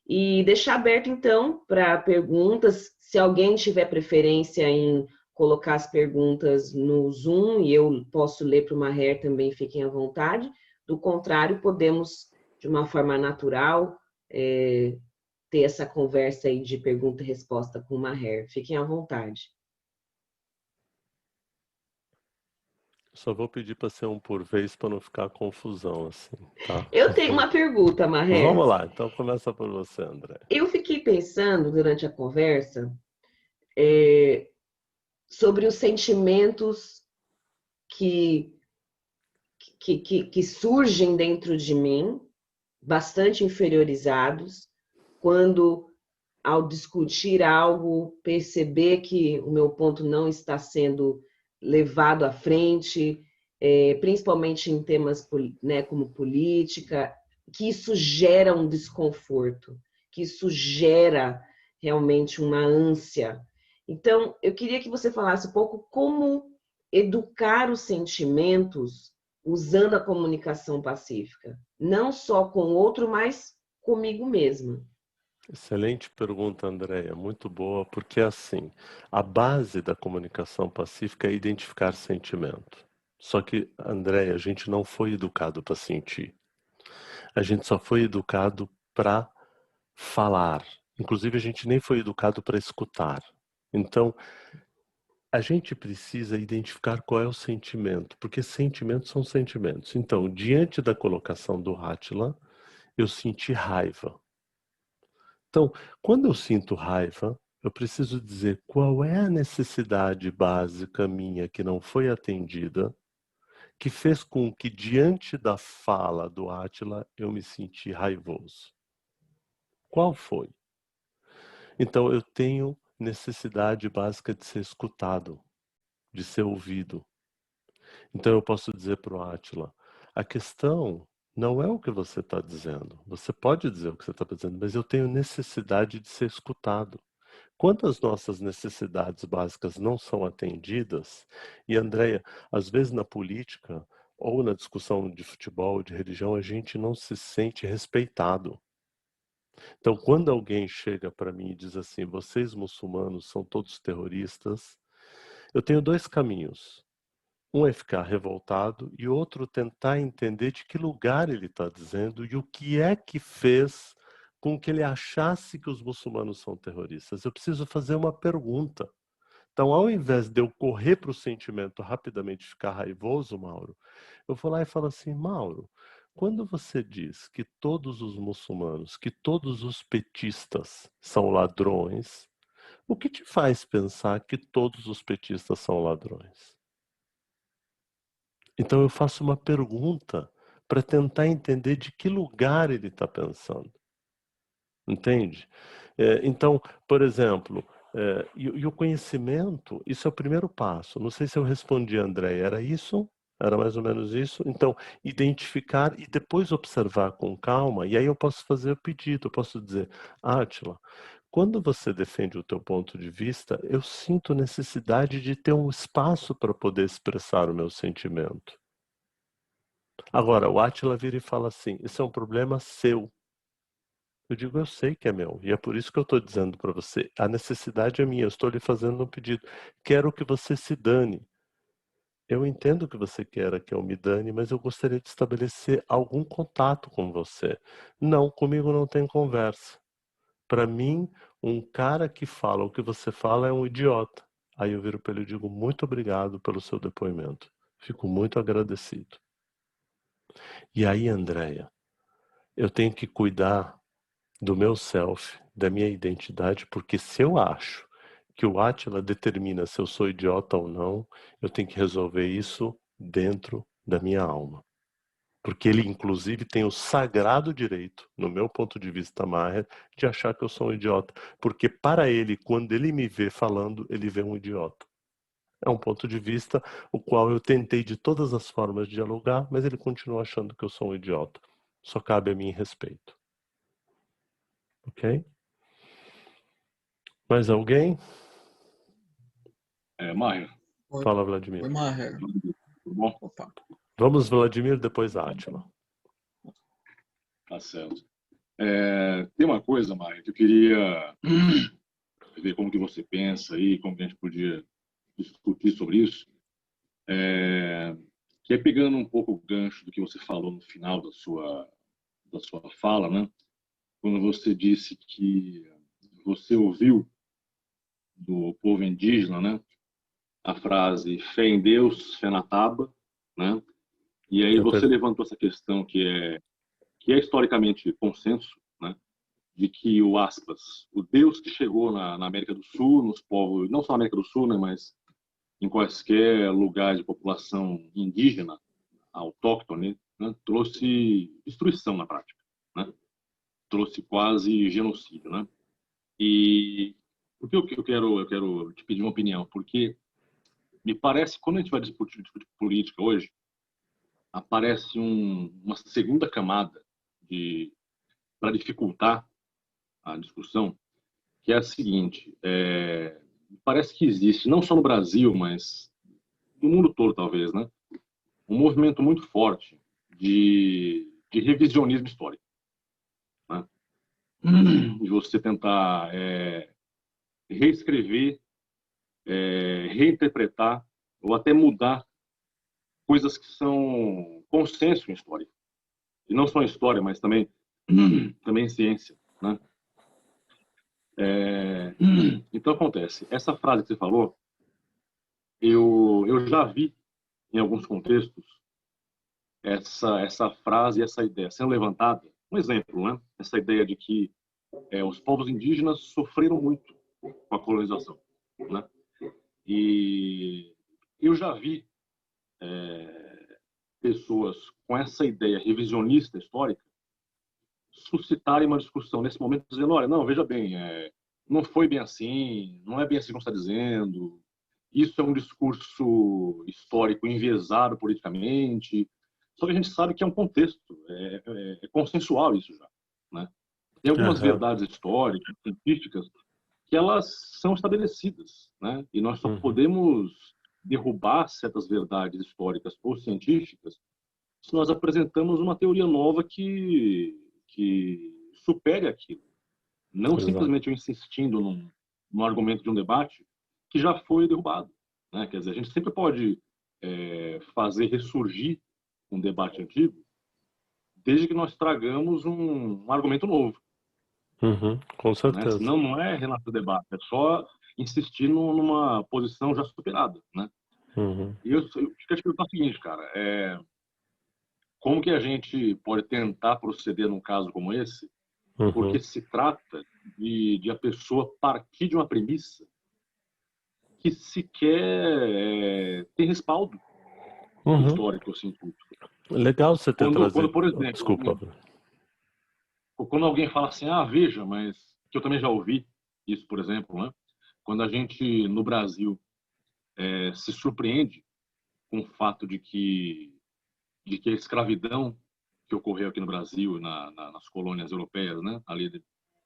E deixar aberto, então, para perguntas. Se alguém tiver preferência em colocar as perguntas no Zoom e eu posso ler para o Maher também, fiquem à vontade. Do contrário, podemos, de uma forma natural, ter essa conversa aí de pergunta e resposta com o Maher. Fiquem à vontade. Só vou pedir para ser um por vez para não ficar confusão assim, tá? Eu tenho uma pergunta, Maher. Vamos lá, então começa por você, André. Eu fiquei pensando durante a conversa sobre os sentimentos que surgem dentro de mim, bastante inferiorizados, quando, ao discutir algo, perceber que o meu ponto não está sendo levado à frente, principalmente em temas, né, como política, que isso gera um desconforto, que isso gera realmente uma ânsia. Então, eu queria que você falasse um pouco como educar os sentimentos usando a comunicação pacífica, não só com o outro, mas comigo mesma. Excelente pergunta, Andréia, muito boa, porque assim, a base da comunicação pacífica é identificar sentimento. Só que, Andréia, a gente não foi educado para sentir. A gente só foi educado para falar. Inclusive, a gente nem foi educado para escutar. Então, a gente precisa identificar qual é o sentimento, porque sentimentos são sentimentos. Então, diante da colocação do Átila, eu senti raiva. Então, quando eu sinto raiva, eu preciso dizer qual é a necessidade básica minha que não foi atendida, que fez com que, diante da fala do Átila, eu me senti raivoso. Qual foi? Então, eu tenho necessidade básica de ser escutado, de ser ouvido. Então, eu posso dizer para o Átila, a questão não é o que você está dizendo. Você pode dizer o que você está dizendo, mas eu tenho necessidade de ser escutado. Quando as nossas necessidades básicas não são atendidas, e Andréia, às vezes na política ou na discussão de futebol, de religião, a gente não se sente respeitado. Então, quando alguém chega para mim e diz assim, vocês muçulmanos são todos terroristas, eu tenho dois caminhos. Um é ficar revoltado e outro tentar entender de que lugar ele está dizendo e o que é que fez com que ele achasse que os muçulmanos são terroristas. Eu preciso fazer uma pergunta. Então, ao invés de eu correr para o sentimento rapidamente ficar raivoso, Mauro, eu vou lá e falo assim, Mauro, quando você diz que todos os muçulmanos, que todos os petistas são ladrões, o que te faz pensar que todos os petistas são ladrões? Então eu faço uma pergunta para tentar entender de que lugar ele está pensando. Entende? Então, por exemplo, e o conhecimento, isso é o primeiro passo. Não sei se eu respondi, André, era isso? Era mais ou menos isso? Então, identificar e depois observar com calma, e aí eu posso fazer o pedido, eu posso dizer, Átila, quando você defende o teu ponto de vista, eu sinto necessidade de ter um espaço para poder expressar o meu sentimento. Agora, o Átila vira e fala assim, isso é um problema seu. Eu digo, eu sei que é meu, e é por isso que eu estou dizendo para você, a necessidade é minha, eu estou lhe fazendo um pedido, quero que você se dane. Eu entendo que você quer que eu me dane, mas eu gostaria de estabelecer algum contato com você. Não, comigo não tem conversa. Para mim, um cara que fala o que você fala é um idiota. Aí eu viro para ele e digo, muito obrigado pelo seu depoimento. Fico muito agradecido. E aí, Andréia, eu tenho que cuidar do meu self, da minha identidade, porque se eu acho que o Átila determina se eu sou idiota ou não, eu tenho que resolver isso dentro da minha alma. Porque ele, inclusive, tem o sagrado direito, no meu ponto de vista, Maher, de achar que eu sou um idiota. Porque para ele, quando ele me vê falando, ele vê um idiota. É um ponto de vista o qual eu tentei de todas as formas dialogar, mas ele continua achando que eu sou um idiota. Só cabe a mim respeito. Ok? Mais alguém? Maher, Fala, Vladimir. Oi, Maher. Tudo bom? Opa. Vamos, Vladimir, depois Átila. Tá certo. Tem uma coisa, Maia, que eu queria ver como que você pensa aí, como que a gente podia discutir sobre isso. Que é pegando um pouco o gancho do que você falou no final da sua fala, né? Quando você disse que você ouviu do povo indígena, né? A frase fé em Deus, fé na tábua, né? E aí você levantou essa questão que é historicamente consenso, né? De que o aspas, o Deus que chegou na América do Sul, nos povos, não só na América do Sul, né? Mas em quaisquer lugar de população indígena, autóctone, né? Trouxe destruição na prática, né? Trouxe quase genocídio, né? E por que eu quero te pedir uma opinião? Porque me parece que quando a gente vai discutir política hoje, aparece uma segunda camada para dificultar a discussão, que é a seguinte: parece que existe, não só no Brasil, mas no mundo todo, talvez, né, um movimento muito forte de revisionismo histórico, né? De você tentar reescrever, reinterpretar ou até mudar coisas que são consenso em história. E não só em história, mas também em ciência, né? Então acontece, essa frase que você falou, eu já vi em alguns contextos essa frase, essa ideia sendo levantada. Um exemplo, né? Essa ideia de que os povos indígenas sofreram muito com a colonização, né? E eu já vi pessoas com essa ideia revisionista histórica suscitarem uma discussão nesse momento, dizendo: olha, não, veja bem, não foi bem assim, não é bem assim como está dizendo, isso é um discurso histórico enviesado politicamente. Só que a gente sabe que é um contexto, é consensual isso já, né? Tem algumas verdades históricas, científicas, que elas são estabelecidas, né? E nós só podemos derrubar certas verdades históricas ou científicas se nós apresentamos uma teoria nova que supere aquilo. Não simplesmente eu insistindo num argumento de um debate que já foi derrubado, né? Quer dizer, a gente sempre pode fazer ressurgir um debate antigo, desde que nós tragamos um argumento novo. Com certeza. Né? Senão não é renascer o debate, é só insistir numa posição já superada, né? E eu queria te perguntar o seguinte, cara, como que a gente pode tentar proceder num caso como esse, porque se trata de a pessoa partir de uma premissa que sequer tem respaldo histórico, científico. Legal você ter trazido. Por exemplo, Desculpa. Quando alguém fala assim, veja, mas que eu também já ouvi isso, por exemplo, né? Quando a gente no Brasil se surpreende com o fato de que a escravidão que ocorreu aqui no Brasil, nas colônias europeias, né? Ali de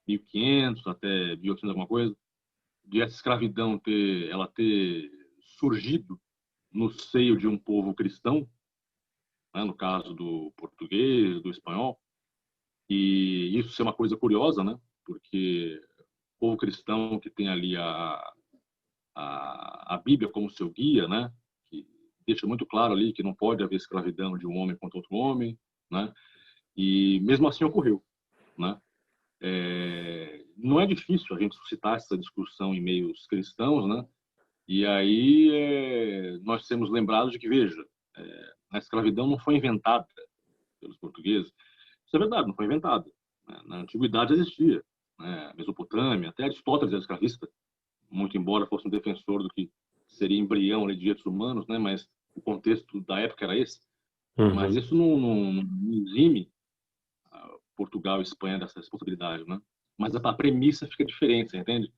1500 até 1800 alguma coisa, de essa escravidão ter surgido no seio de um povo cristão, né? No caso do português, do espanhol, e isso é uma coisa curiosa, né? Porque o povo cristão que tem ali a Bíblia como seu guia, né? Que deixa muito claro ali que não pode haver escravidão de um homem contra outro homem, né? E mesmo assim ocorreu, né? Não é difícil a gente suscitar essa discussão em meios cristãos, né? E aí nós temos lembrados de que, veja, a escravidão não foi inventada pelos portugueses. Isso é verdade, não foi inventada, né? Na antiguidade existia, né? Mesopotâmia, até Aristóteles era escravista, muito embora fosse um defensor do que seria embrião de direitos humanos, né? Mas o contexto da época era esse. Mas isso não exime Portugal e Espanha dessa responsabilidade, né? Mas a premissa fica diferente, você entende?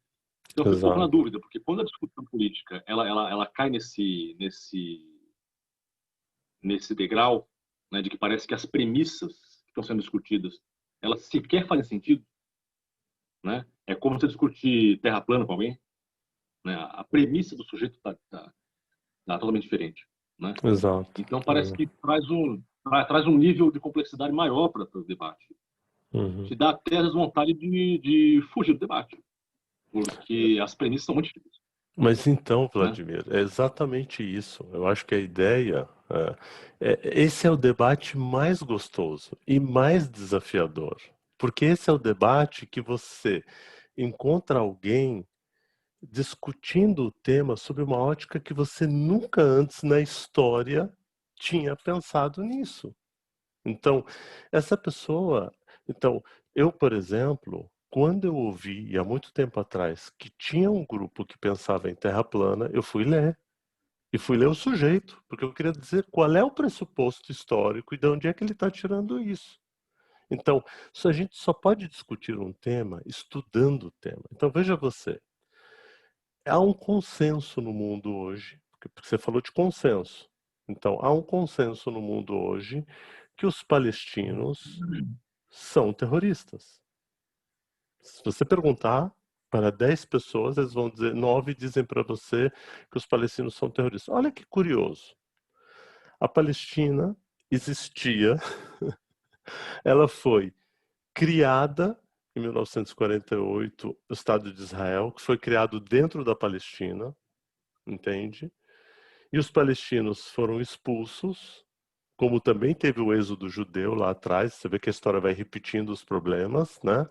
Então eu fico um pouco na dúvida, porque quando a discussão política ela cai nesse degrau, né, de que parece que as premissas que estão sendo discutidas elas sequer fazem sentido, né? É como você discutir terra plana com alguém, né? A premissa do sujeito totalmente diferente, né? Exato. Então parece que traz um nível de complexidade maior para o debate. Uhum. Te dá até às vezes vontade de fugir do debate, porque as premissas são muito difíceis. Mas então, Né? Vladimir, é exatamente isso. Eu acho que a ideia, esse é o debate mais gostoso e mais desafiador, porque esse é o debate que você encontra alguém discutindo o tema sob uma ótica que você nunca antes na história tinha pensado nisso. Então, essa pessoa. Então, eu, por exemplo, quando eu ouvi, e há muito tempo atrás, que tinha um grupo que pensava em terra plana, eu fui ler. E fui ler o sujeito, porque eu queria dizer qual é o pressuposto histórico e de onde é que ele está tirando isso. Então, a gente só pode discutir um tema estudando o tema. Então, veja você, há um consenso no mundo hoje, porque você falou de consenso. Então, há um consenso no mundo hoje que os palestinos são terroristas. Se você perguntar para 10 pessoas, eles vão dizer, 9 dizem para você que os palestinos são terroristas. Olha que curioso. A Palestina existia, ela foi criada em 1948, o Estado de Israel, que foi criado dentro da Palestina, entende? E os palestinos foram expulsos, como também teve o êxodo judeu lá atrás, você vê que a história vai repetindo os problemas, né?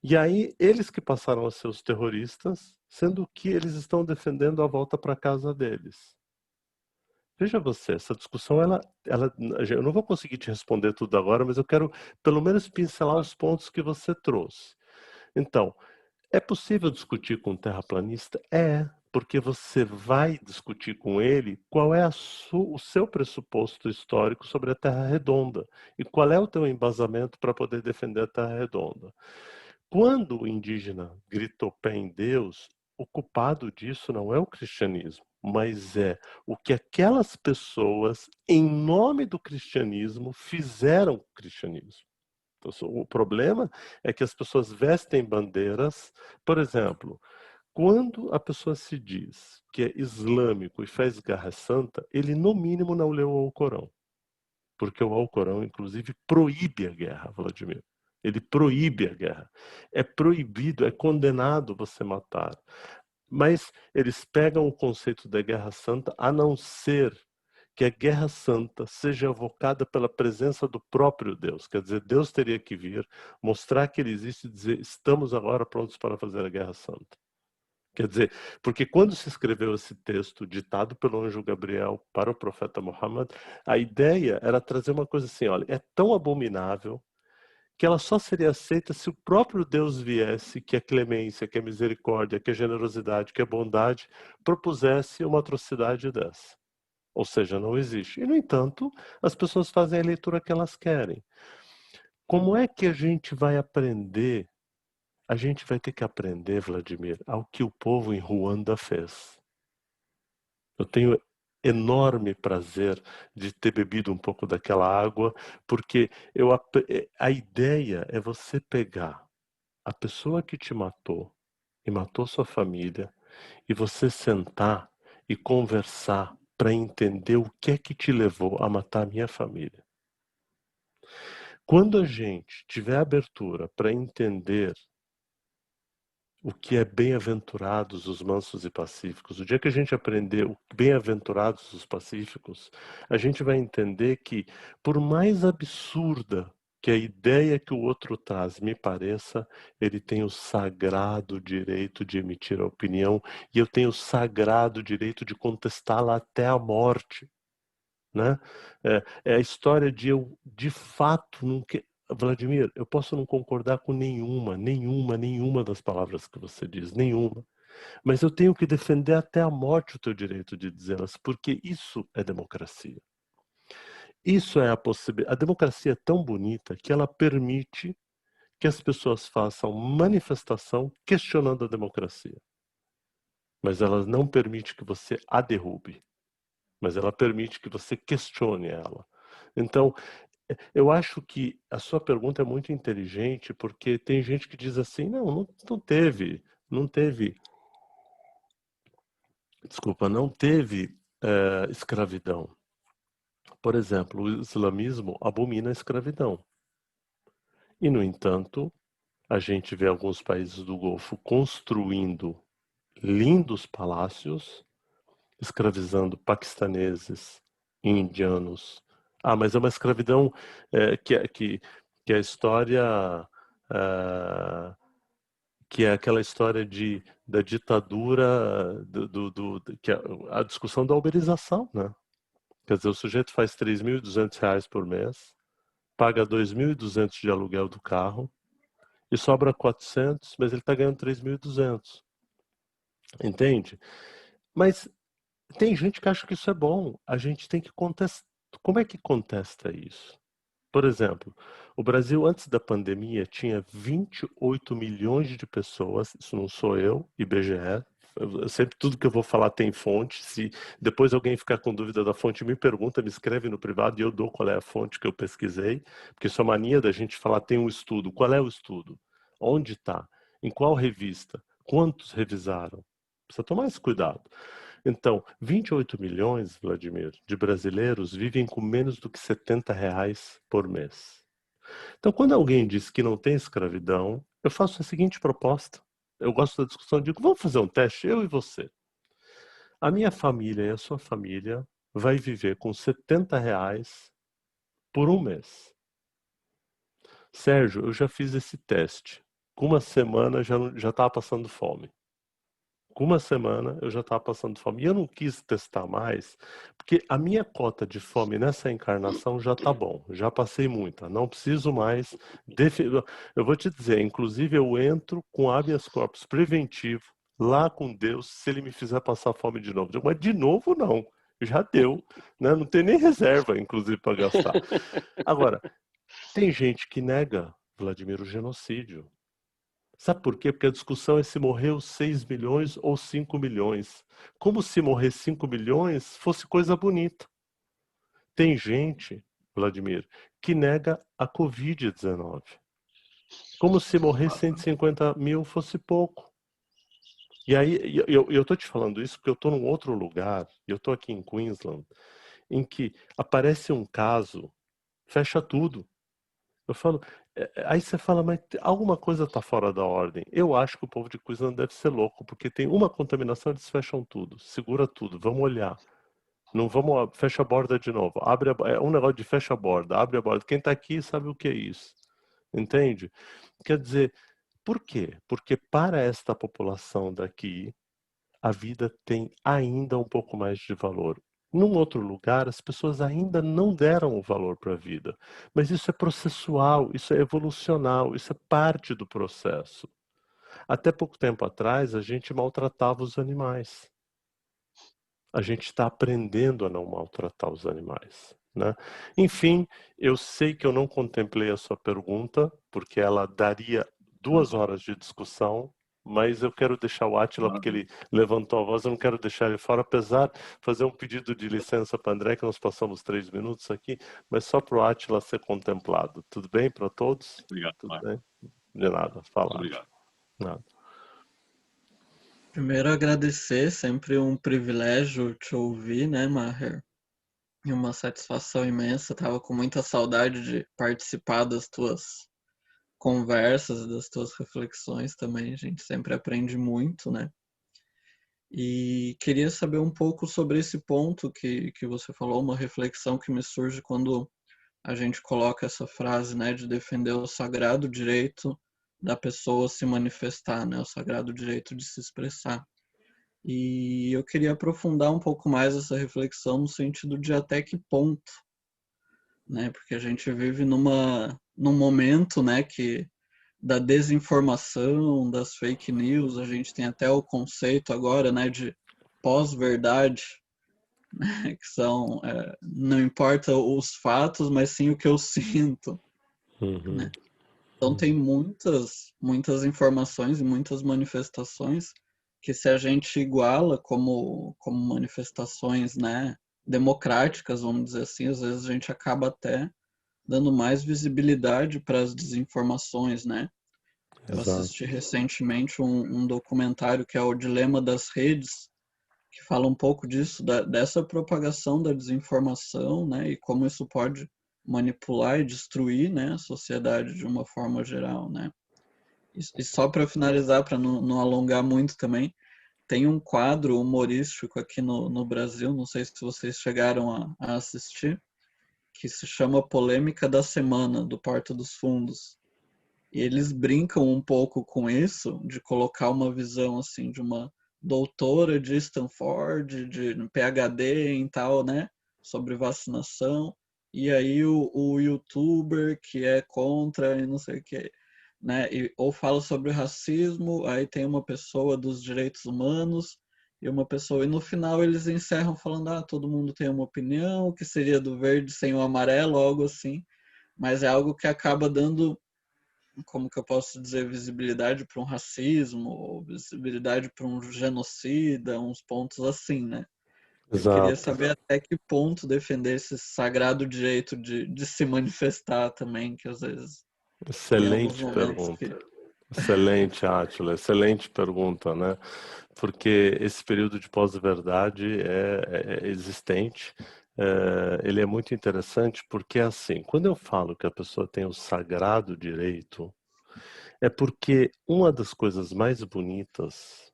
E aí, eles que passaram a ser os terroristas, sendo que eles estão defendendo a volta para casa deles. Veja você, essa discussão, eu não vou conseguir te responder tudo agora, mas eu quero pelo menos pincelar os pontos que você trouxe. Então, é possível discutir com um terraplanista? É, porque você vai discutir com ele qual é o seu pressuposto histórico sobre a Terra redonda e qual é o teu embasamento para poder defender a Terra redonda. Quando o indígena gritou pé em Deus, o culpado disso não é o cristianismo, mas é o que aquelas pessoas, em nome do cristianismo, fizeram com o cristianismo. Então, o problema é que as pessoas vestem bandeiras, por exemplo, quando a pessoa se diz que é islâmico e faz guerra santa, ele no mínimo não leu o Alcorão. Porque o Alcorão, inclusive, proíbe a guerra, Vladimir. Ele proíbe a guerra. É proibido, é condenado você matar. Mas eles pegam o conceito da guerra santa, a não ser que a guerra santa seja evocada pela presença do próprio Deus. Quer dizer, Deus teria que vir, mostrar que ele existe e dizer, estamos agora prontos para fazer a guerra santa. Quer dizer, porque quando se escreveu esse texto ditado pelo anjo Gabriel para o profeta Muhammad, a ideia era trazer uma coisa assim, olha, é tão abominável que ela só seria aceita se o próprio Deus viesse, que a clemência, que a misericórdia, que a generosidade, que a bondade propusesse uma atrocidade dessa. Ou seja, não existe. E, no entanto, as pessoas fazem a leitura que elas querem. Como é que a gente vai aprender? A gente vai ter que aprender, Vladimir, ao que o povo em Ruanda fez. Eu tenho enorme prazer de ter bebido um pouco daquela água, porque a ideia é você pegar a pessoa que te matou e matou sua família e você sentar e conversar para entender o que é que te levou a matar minha família. Quando a gente tiver abertura para entender o que é bem-aventurados os mansos e pacíficos, o dia que a gente aprender o bem-aventurados os pacíficos, a gente vai entender que, por mais absurda que a ideia que o outro traz me pareça, ele tem o sagrado direito de emitir a opinião e eu tenho o sagrado direito de contestá-la até a morte. Né? É a história de eu, de fato, não que... Vladimir, eu posso não concordar com nenhuma das palavras que você diz, nenhuma. Mas eu tenho que defender até a morte o teu direito de dizê-las, porque isso é democracia. Isso é a possibilidade. A democracia é tão bonita que ela permite que as pessoas façam manifestação questionando a democracia. Mas ela não permite que você a derrube. Mas ela permite que você questione ela. Então, eu acho que a sua pergunta é muito inteligente, porque tem gente que diz assim, não teve, desculpa, não teve escravidão. Por exemplo, o islamismo abomina a escravidão. E, no entanto, a gente vê alguns países do Golfo construindo lindos palácios, escravizando paquistaneses, indianos. Ah, mas é uma escravidão que a história... que é aquela história da ditadura, que é a discussão da uberização, né? Quer dizer, o sujeito faz R$3.200 por mês, paga 2.200 de aluguel do carro e sobra 400, mas ele está ganhando 3.200. Entende? Mas tem gente que acha que isso é bom. A gente tem que contestar. Como é que contesta isso? Por exemplo, o Brasil, antes da pandemia, tinha 28 milhões de pessoas, isso não sou eu, IBGE, sempre tudo que eu vou falar tem fonte, se depois alguém ficar com dúvida da fonte, me pergunta, me escreve no privado e eu dou qual é a fonte que eu pesquisei, porque isso é mania da gente falar, tem um estudo, qual é o estudo? Onde está? Em qual revista? Quantos revisaram? Precisa tomar esse cuidado. Então, 28 milhões, Vladimir, de brasileiros vivem com menos do que R$70 por mês. Então, quando alguém diz que não tem escravidão, eu faço a seguinte proposta. Eu gosto da discussão, eu digo, vamos fazer um teste, eu e você. A minha família e a sua família vai viver com R$70 por um mês. Sérgio, eu já fiz esse teste. Com uma semana já estava passando fome. Com uma semana eu já estava passando fome. E eu não quis testar mais, porque a minha cota de fome nessa encarnação já está bom. Já passei muita. Não preciso mais. Eu vou te dizer, inclusive eu entro com habeas corpus preventivo lá com Deus se ele me fizer passar fome de novo. Mas de novo não. Já deu. Né? Não tem nem reserva, inclusive, para gastar. Agora, tem gente que nega, Vladimir, o genocídio. Sabe por quê? Porque a discussão é se morreu 6 milhões ou 5 milhões. Como se morrer 5 milhões fosse coisa bonita. Tem gente, Vladimir, que nega a Covid-19. Como se morrer 150 mil fosse pouco. E aí, eu estou te falando isso porque eu estou num outro lugar, eu estou aqui em Queensland, em que aparece um caso, fecha tudo. Eu falo, aí você fala, mas alguma coisa está fora da ordem. Eu acho que o povo de Queensland deve ser louco, porque tem uma contaminação, eles fecham tudo, segura tudo, vamos olhar. Não vamos, fecha a borda de novo. É um negócio de fecha a borda, abre a borda. Quem está aqui sabe o que é isso. Entende? Quer dizer, por quê? Porque para esta população daqui, a vida tem ainda um pouco mais de valor. Num outro lugar, as pessoas ainda não deram o valor para a vida. Mas isso é processual, isso é evolucional, isso é parte do processo. Até pouco tempo atrás, a gente maltratava os animais. A gente está aprendendo a não maltratar os animais. Né? Enfim, eu sei que eu não contemplei a sua pergunta, porque ela daria 2 horas de discussão, mas eu quero deixar o Átila, porque ele levantou a voz, eu não quero deixar ele fora, apesar de fazer um pedido de licença para André, que nós passamos 3 minutos aqui, mas só para o Átila ser contemplado. Tudo bem para todos? Obrigado, Tudo bem? De nada, fala. Obrigado. Nada. Primeiro agradecer, sempre um privilégio te ouvir, né, Maher? E uma satisfação imensa, tava com muita saudade de participar das tuas conversas, das tuas reflexões também, a gente sempre aprende muito, né? E queria saber um pouco sobre esse ponto que você falou, uma reflexão que me surge quando a gente coloca essa frase, né, de defender o sagrado direito da pessoa se manifestar, né, o sagrado direito de se expressar. E eu queria aprofundar um pouco mais essa reflexão no sentido de até que ponto, né, porque a gente vive num momento, né, que da desinformação, das fake news, a gente tem até o conceito agora, né, de pós-verdade, né, que são, não importa os fatos, mas sim o que eu sinto. Uhum. Né? Então tem muitas informações e muitas manifestações que se a gente iguala como manifestações, né, democráticas, vamos dizer assim, às vezes a gente acaba até dando mais visibilidade para as desinformações, né? Eu assisti recentemente um documentário que é o Dilema das Redes, que fala um pouco disso, dessa propagação da desinformação, né, e como isso pode manipular e destruir, né, a sociedade de uma forma geral, né. E só para finalizar, para não alongar muito também, tem um quadro humorístico aqui no Brasil, não sei se vocês chegaram a assistir, que se chama Polêmica da Semana, do Porta dos Fundos. E eles brincam um pouco com isso, de colocar uma visão assim de uma doutora de Stanford, de PhD em tal, né, sobre vacinação, e aí o youtuber que é contra e não sei o que, né, ou fala sobre racismo, aí tem uma pessoa dos direitos humanos e uma pessoa, e no final eles encerram falando, todo mundo tem uma opinião, o que seria do verde sem o amarelo, algo assim, mas é algo que acaba dando, como que eu posso dizer, visibilidade para um racismo, ou visibilidade para um genocida, uns pontos assim, né? Eu queria Exato. saber até que ponto defender esse sagrado direito de se manifestar também, que às vezes tem alguns Excelente momentos que... pergunta. Excelente, Átila. Excelente pergunta, né? Porque esse período de pós-verdade é existente. Ele é muito interessante porque, assim, quando eu falo que a pessoa tem o sagrado direito, é porque uma das coisas mais bonitas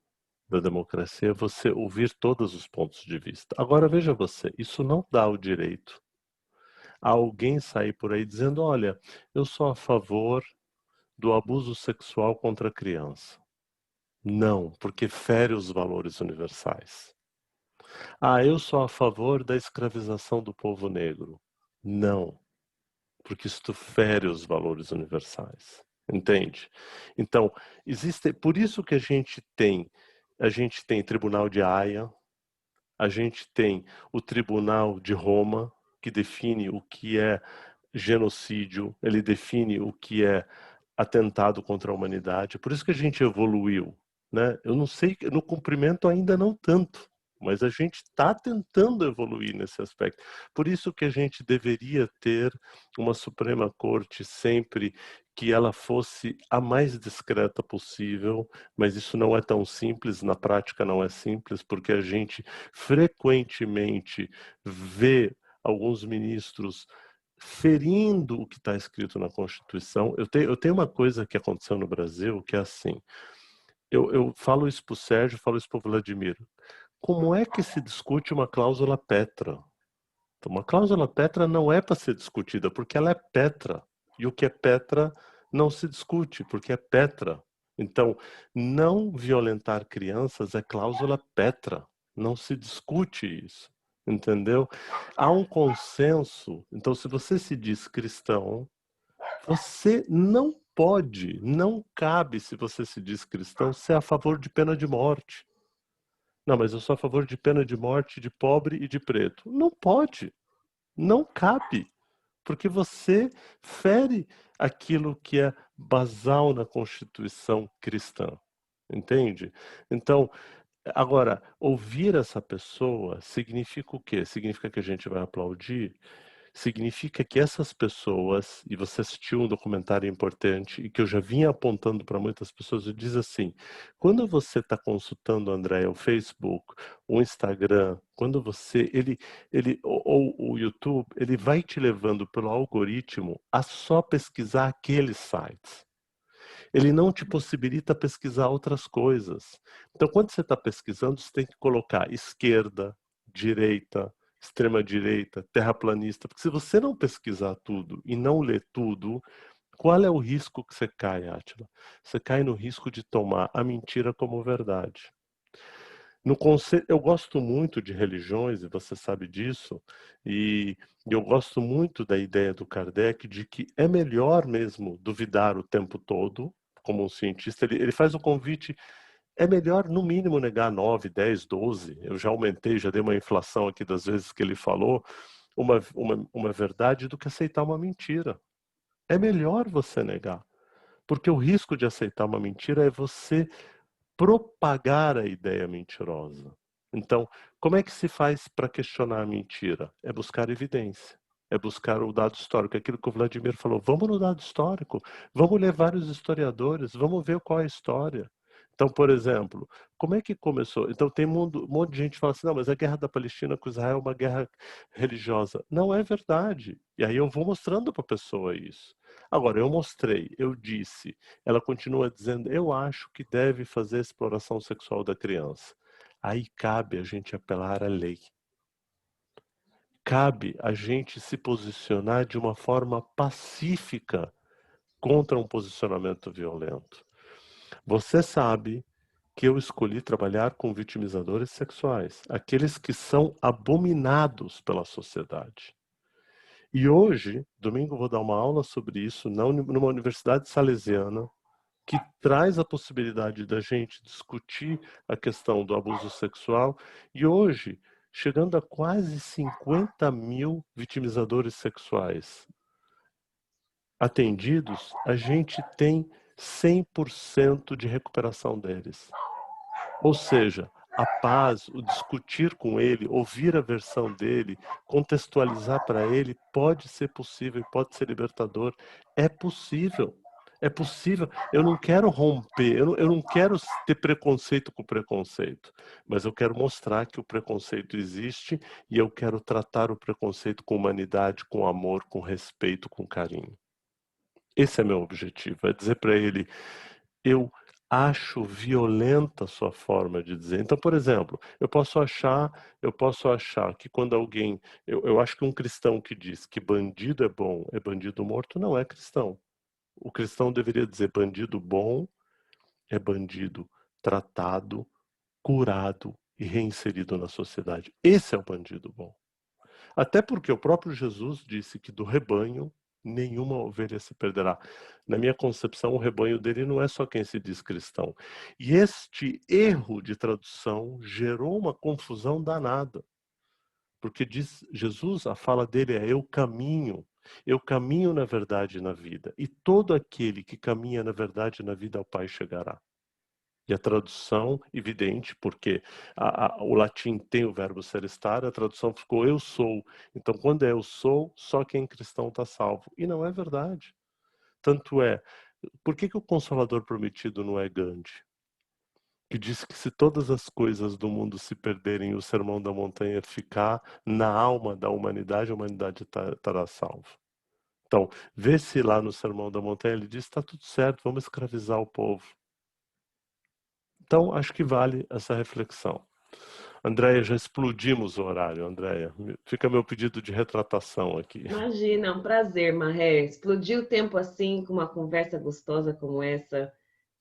da democracia é você ouvir todos os pontos de vista. Agora, veja você, isso não dá o direito a alguém sair por aí dizendo, olha, eu sou a favor do abuso sexual contra a criança. Não, porque fere os valores universais. Eu sou a favor da escravização do povo negro. Não, porque isto fere os valores universais. Entende? Então, por isso que a gente tem Tribunal de Haia, a gente tem o Tribunal de Roma, que define o que é genocídio, ele define o que é atentado contra a humanidade. Por isso que a gente evoluiu, né? Eu não sei, no cumprimento ainda não tanto, mas a gente está tentando evoluir nesse aspecto. Por isso que a gente deveria ter uma Suprema Corte sempre que ela fosse a mais discreta possível, mas isso não é tão simples, na prática não é simples, porque a gente frequentemente vê alguns ministros ferindo o que está escrito na Constituição. Eu tenho uma coisa que aconteceu no Brasil, que é assim, eu falo isso para o Sérgio, falo isso para o Vladimir. Como é que se discute uma cláusula Petra? Então, uma cláusula Petra não é para ser discutida, porque ela é Petra. E o que é Petra não se discute, porque é Petra. Então, não violentar crianças é cláusula Petra. Não se discute isso. Entendeu? Há um consenso. Então, se você se diz cristão, você não pode, não cabe, se você se diz cristão, ser a favor de pena de morte. Não, mas eu sou a favor de pena de morte de pobre e de preto. Não pode. Não cabe. Porque você fere aquilo que é basal na Constituição cristã. Entende? Então, agora, ouvir essa pessoa significa o quê? Significa que a gente vai aplaudir? Significa que essas pessoas, e você assistiu um documentário importante e que eu já vinha apontando para muitas pessoas, e diz assim, quando você está consultando, André, o Facebook, o Instagram, quando você, ou o YouTube, ele vai te levando pelo algoritmo a só pesquisar aqueles sites. Ele não te possibilita pesquisar outras coisas. Então, quando você está pesquisando, você tem que colocar esquerda, direita, extrema-direita, terraplanista, porque se você não pesquisar tudo e não ler tudo, qual é o risco que você cai, Átila? Você cai no risco de tomar a mentira como verdade. Eu gosto muito de religiões, e você sabe disso, e eu gosto muito da ideia do Kardec de que é melhor mesmo duvidar o tempo todo, como um cientista. Ele faz o convite, é melhor no mínimo negar 9, 10, 12. Eu já aumentei, já dei uma inflação aqui das vezes que ele falou, uma verdade do que aceitar uma mentira. É melhor você negar, porque o risco de aceitar uma mentira é você propagar a ideia mentirosa. Então, como é que se faz para questionar a mentira? É buscar evidência, é buscar o dado histórico. Aquilo que o Vladimir falou, vamos no dado histórico, vamos ler vários historiadores, vamos ver qual é a história. Então, por exemplo, como é que começou? Então tem um monte de gente que fala assim, não, mas a guerra da Palestina com Israel é uma guerra religiosa. Não é verdade. E aí eu vou mostrando para a pessoa isso. Agora, eu mostrei, eu disse, ela continua dizendo, eu acho que deve fazer exploração sexual da criança. Aí cabe a gente apelar à lei. Cabe a gente se posicionar de uma forma pacífica contra um posicionamento violento. Você sabe que eu escolhi trabalhar com vitimizadores sexuais, aqueles que são abominados pela sociedade. E hoje, domingo, vou dar uma aula sobre isso numa universidade salesiana, que traz a possibilidade da gente discutir a questão do abuso sexual. E hoje, chegando a quase 50 mil vitimizadores sexuais atendidos, a gente tem 100% de recuperação deles. Ou seja, a paz, o discutir com ele, ouvir a versão dele, contextualizar para ele, pode ser possível, pode ser libertador. É possível. É possível. Eu não quero romper, eu não quero ter preconceito com preconceito, mas eu quero mostrar que o preconceito existe e eu quero tratar o preconceito com humanidade, com amor, com respeito, com carinho. Esse é meu objetivo, é dizer para ele, eu acho violenta a sua forma de dizer. Então, por exemplo, eu posso achar que quando alguém, eu acho que um cristão que diz que bandido é bom, é bandido morto, não é cristão. O cristão deveria dizer bandido bom é bandido tratado, curado e reinserido na sociedade. Esse é o bandido bom. Até porque o próprio Jesus disse que do rebanho nenhuma ovelha se perderá. Na minha concepção, o rebanho dele não é só quem se diz cristão. E este erro de tradução gerou uma confusão danada. Porque diz Jesus, a fala dele é eu caminho na verdade e na vida. E todo aquele que caminha na verdade e na vida ao Pai chegará. E a tradução, evidente, porque o latim tem o verbo ser estar, a tradução ficou eu sou. Então, quando é eu sou, só quem cristão está salvo. E não é verdade. Tanto é, por que o Consolador Prometido não é Gandhi? Que disse que se todas as coisas do mundo se perderem e o Sermão da Montanha ficar na alma da humanidade, a humanidade estará salva. Então, vê se lá no Sermão da Montanha ele diz, está tudo certo, vamos escravizar o povo. Então, acho que vale essa reflexão. Andréia, já explodimos o horário, Andréia. Fica meu pedido de retratação aqui. Imagina, é um prazer, Maher. Explodir o tempo assim, com uma conversa gostosa como essa,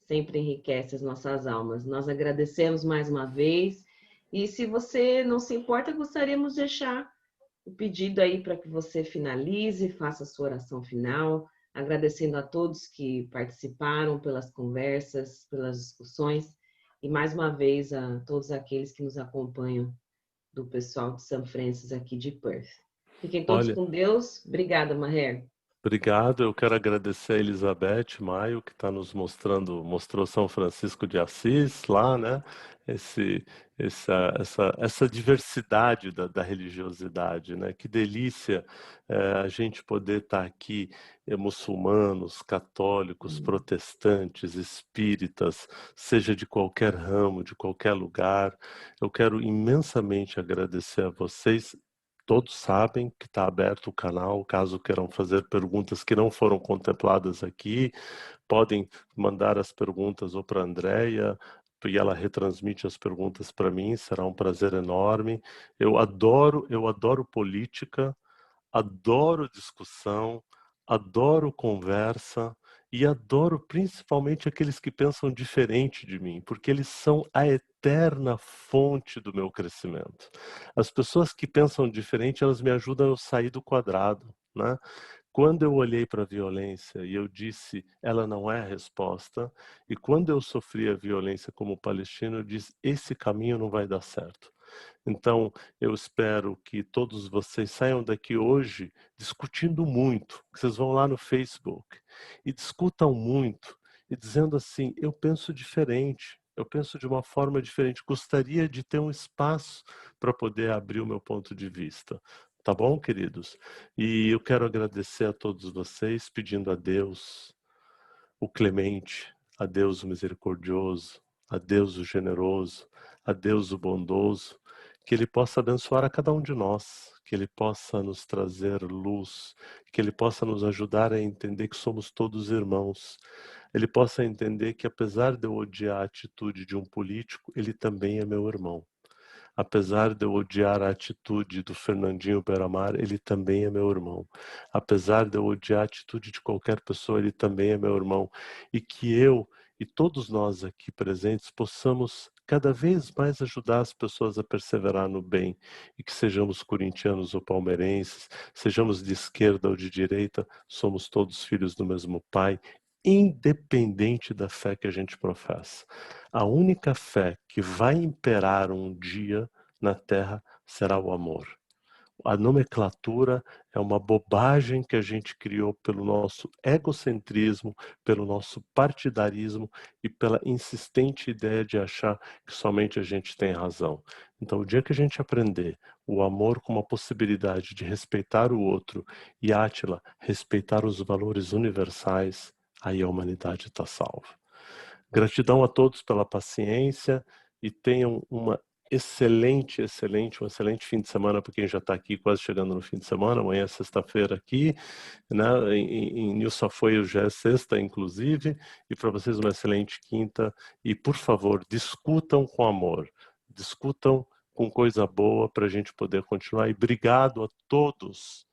sempre enriquece as nossas almas. Nós agradecemos mais uma vez. E se você não se importa, gostaríamos de deixar o pedido aí para que você finalize, faça a sua oração final, agradecendo a todos que participaram pelas conversas, pelas discussões, e mais uma vez a todos aqueles que nos acompanham do pessoal de São Francis aqui de Perth. Fiquem todos com Deus. Obrigada, Maher. Obrigado, eu quero agradecer a Elizabeth Maio, que está nos mostrou São Francisco de Assis lá, né? Essa diversidade da religiosidade, né? Que delícia a gente poder estar aqui, muçulmanos, católicos, protestantes, espíritas, seja de qualquer ramo, de qualquer lugar. Eu quero imensamente agradecer a vocês. Todos sabem que está aberto o canal, caso queiram fazer perguntas que não foram contempladas aqui, podem mandar as perguntas ou para a Andréia, e ela retransmite as perguntas para mim, será um prazer enorme. Eu adoro política, adoro discussão, adoro conversa e adoro principalmente aqueles que pensam diferente de mim, porque eles são a eterna fonte do meu crescimento. As pessoas que pensam diferente, elas me ajudam a sair do quadrado, né? Quando eu olhei para a violência e eu disse, ela não é a resposta, e quando eu sofri a violência como palestino, eu disse, esse caminho não vai dar certo. Então, eu espero que todos vocês saiam daqui hoje discutindo muito, que vocês vão lá no Facebook e discutam muito, e dizendo assim, eu penso diferente, eu penso de uma forma diferente, gostaria de ter um espaço para poder abrir o meu ponto de vista. Tá bom, queridos? E eu quero agradecer a todos vocês, pedindo a Deus, o clemente, a Deus o misericordioso, a Deus o generoso, a Deus o bondoso, que Ele possa abençoar a cada um de nós, que Ele possa nos trazer luz, que Ele possa nos ajudar a entender que somos todos irmãos. Ele possa entender que, apesar de eu odiar a atitude de um político, ele também é meu irmão. Apesar de eu odiar a atitude do Fernandinho Beiramar, ele também é meu irmão. Apesar de eu odiar a atitude de qualquer pessoa, ele também é meu irmão. E que eu e todos nós aqui presentes possamos cada vez mais ajudar as pessoas a perseverar no bem, e que sejamos corintianos ou palmeirenses, sejamos de esquerda ou de direita, somos todos filhos do mesmo Pai, independente da fé que a gente professa. A única fé que vai imperar um dia na Terra será o amor. A nomenclatura é uma bobagem que a gente criou pelo nosso egocentrismo, pelo nosso partidarismo e pela insistente ideia de achar que somente a gente tem razão. Então, o dia que a gente aprender o amor como a possibilidade de respeitar o outro e, Átila, respeitar os valores universais, aí a humanidade está salva. Gratidão a todos pela paciência e tenham um excelente fim de semana para quem já está aqui quase chegando no fim de semana. Amanhã é sexta-feira aqui, né? Em New Safoio já é sexta, inclusive, e para vocês uma excelente quinta. E, por favor, discutam com amor, discutam com coisa boa para a gente poder continuar. E obrigado a todos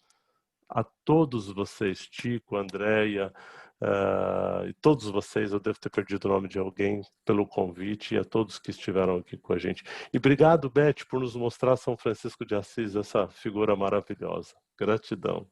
vocês, Tico, Andréia, e todos vocês, eu devo ter perdido o nome de alguém, pelo convite, e a todos que estiveram aqui com a gente. E obrigado, Beth, por nos mostrar São Francisco de Assis, essa figura maravilhosa. Gratidão.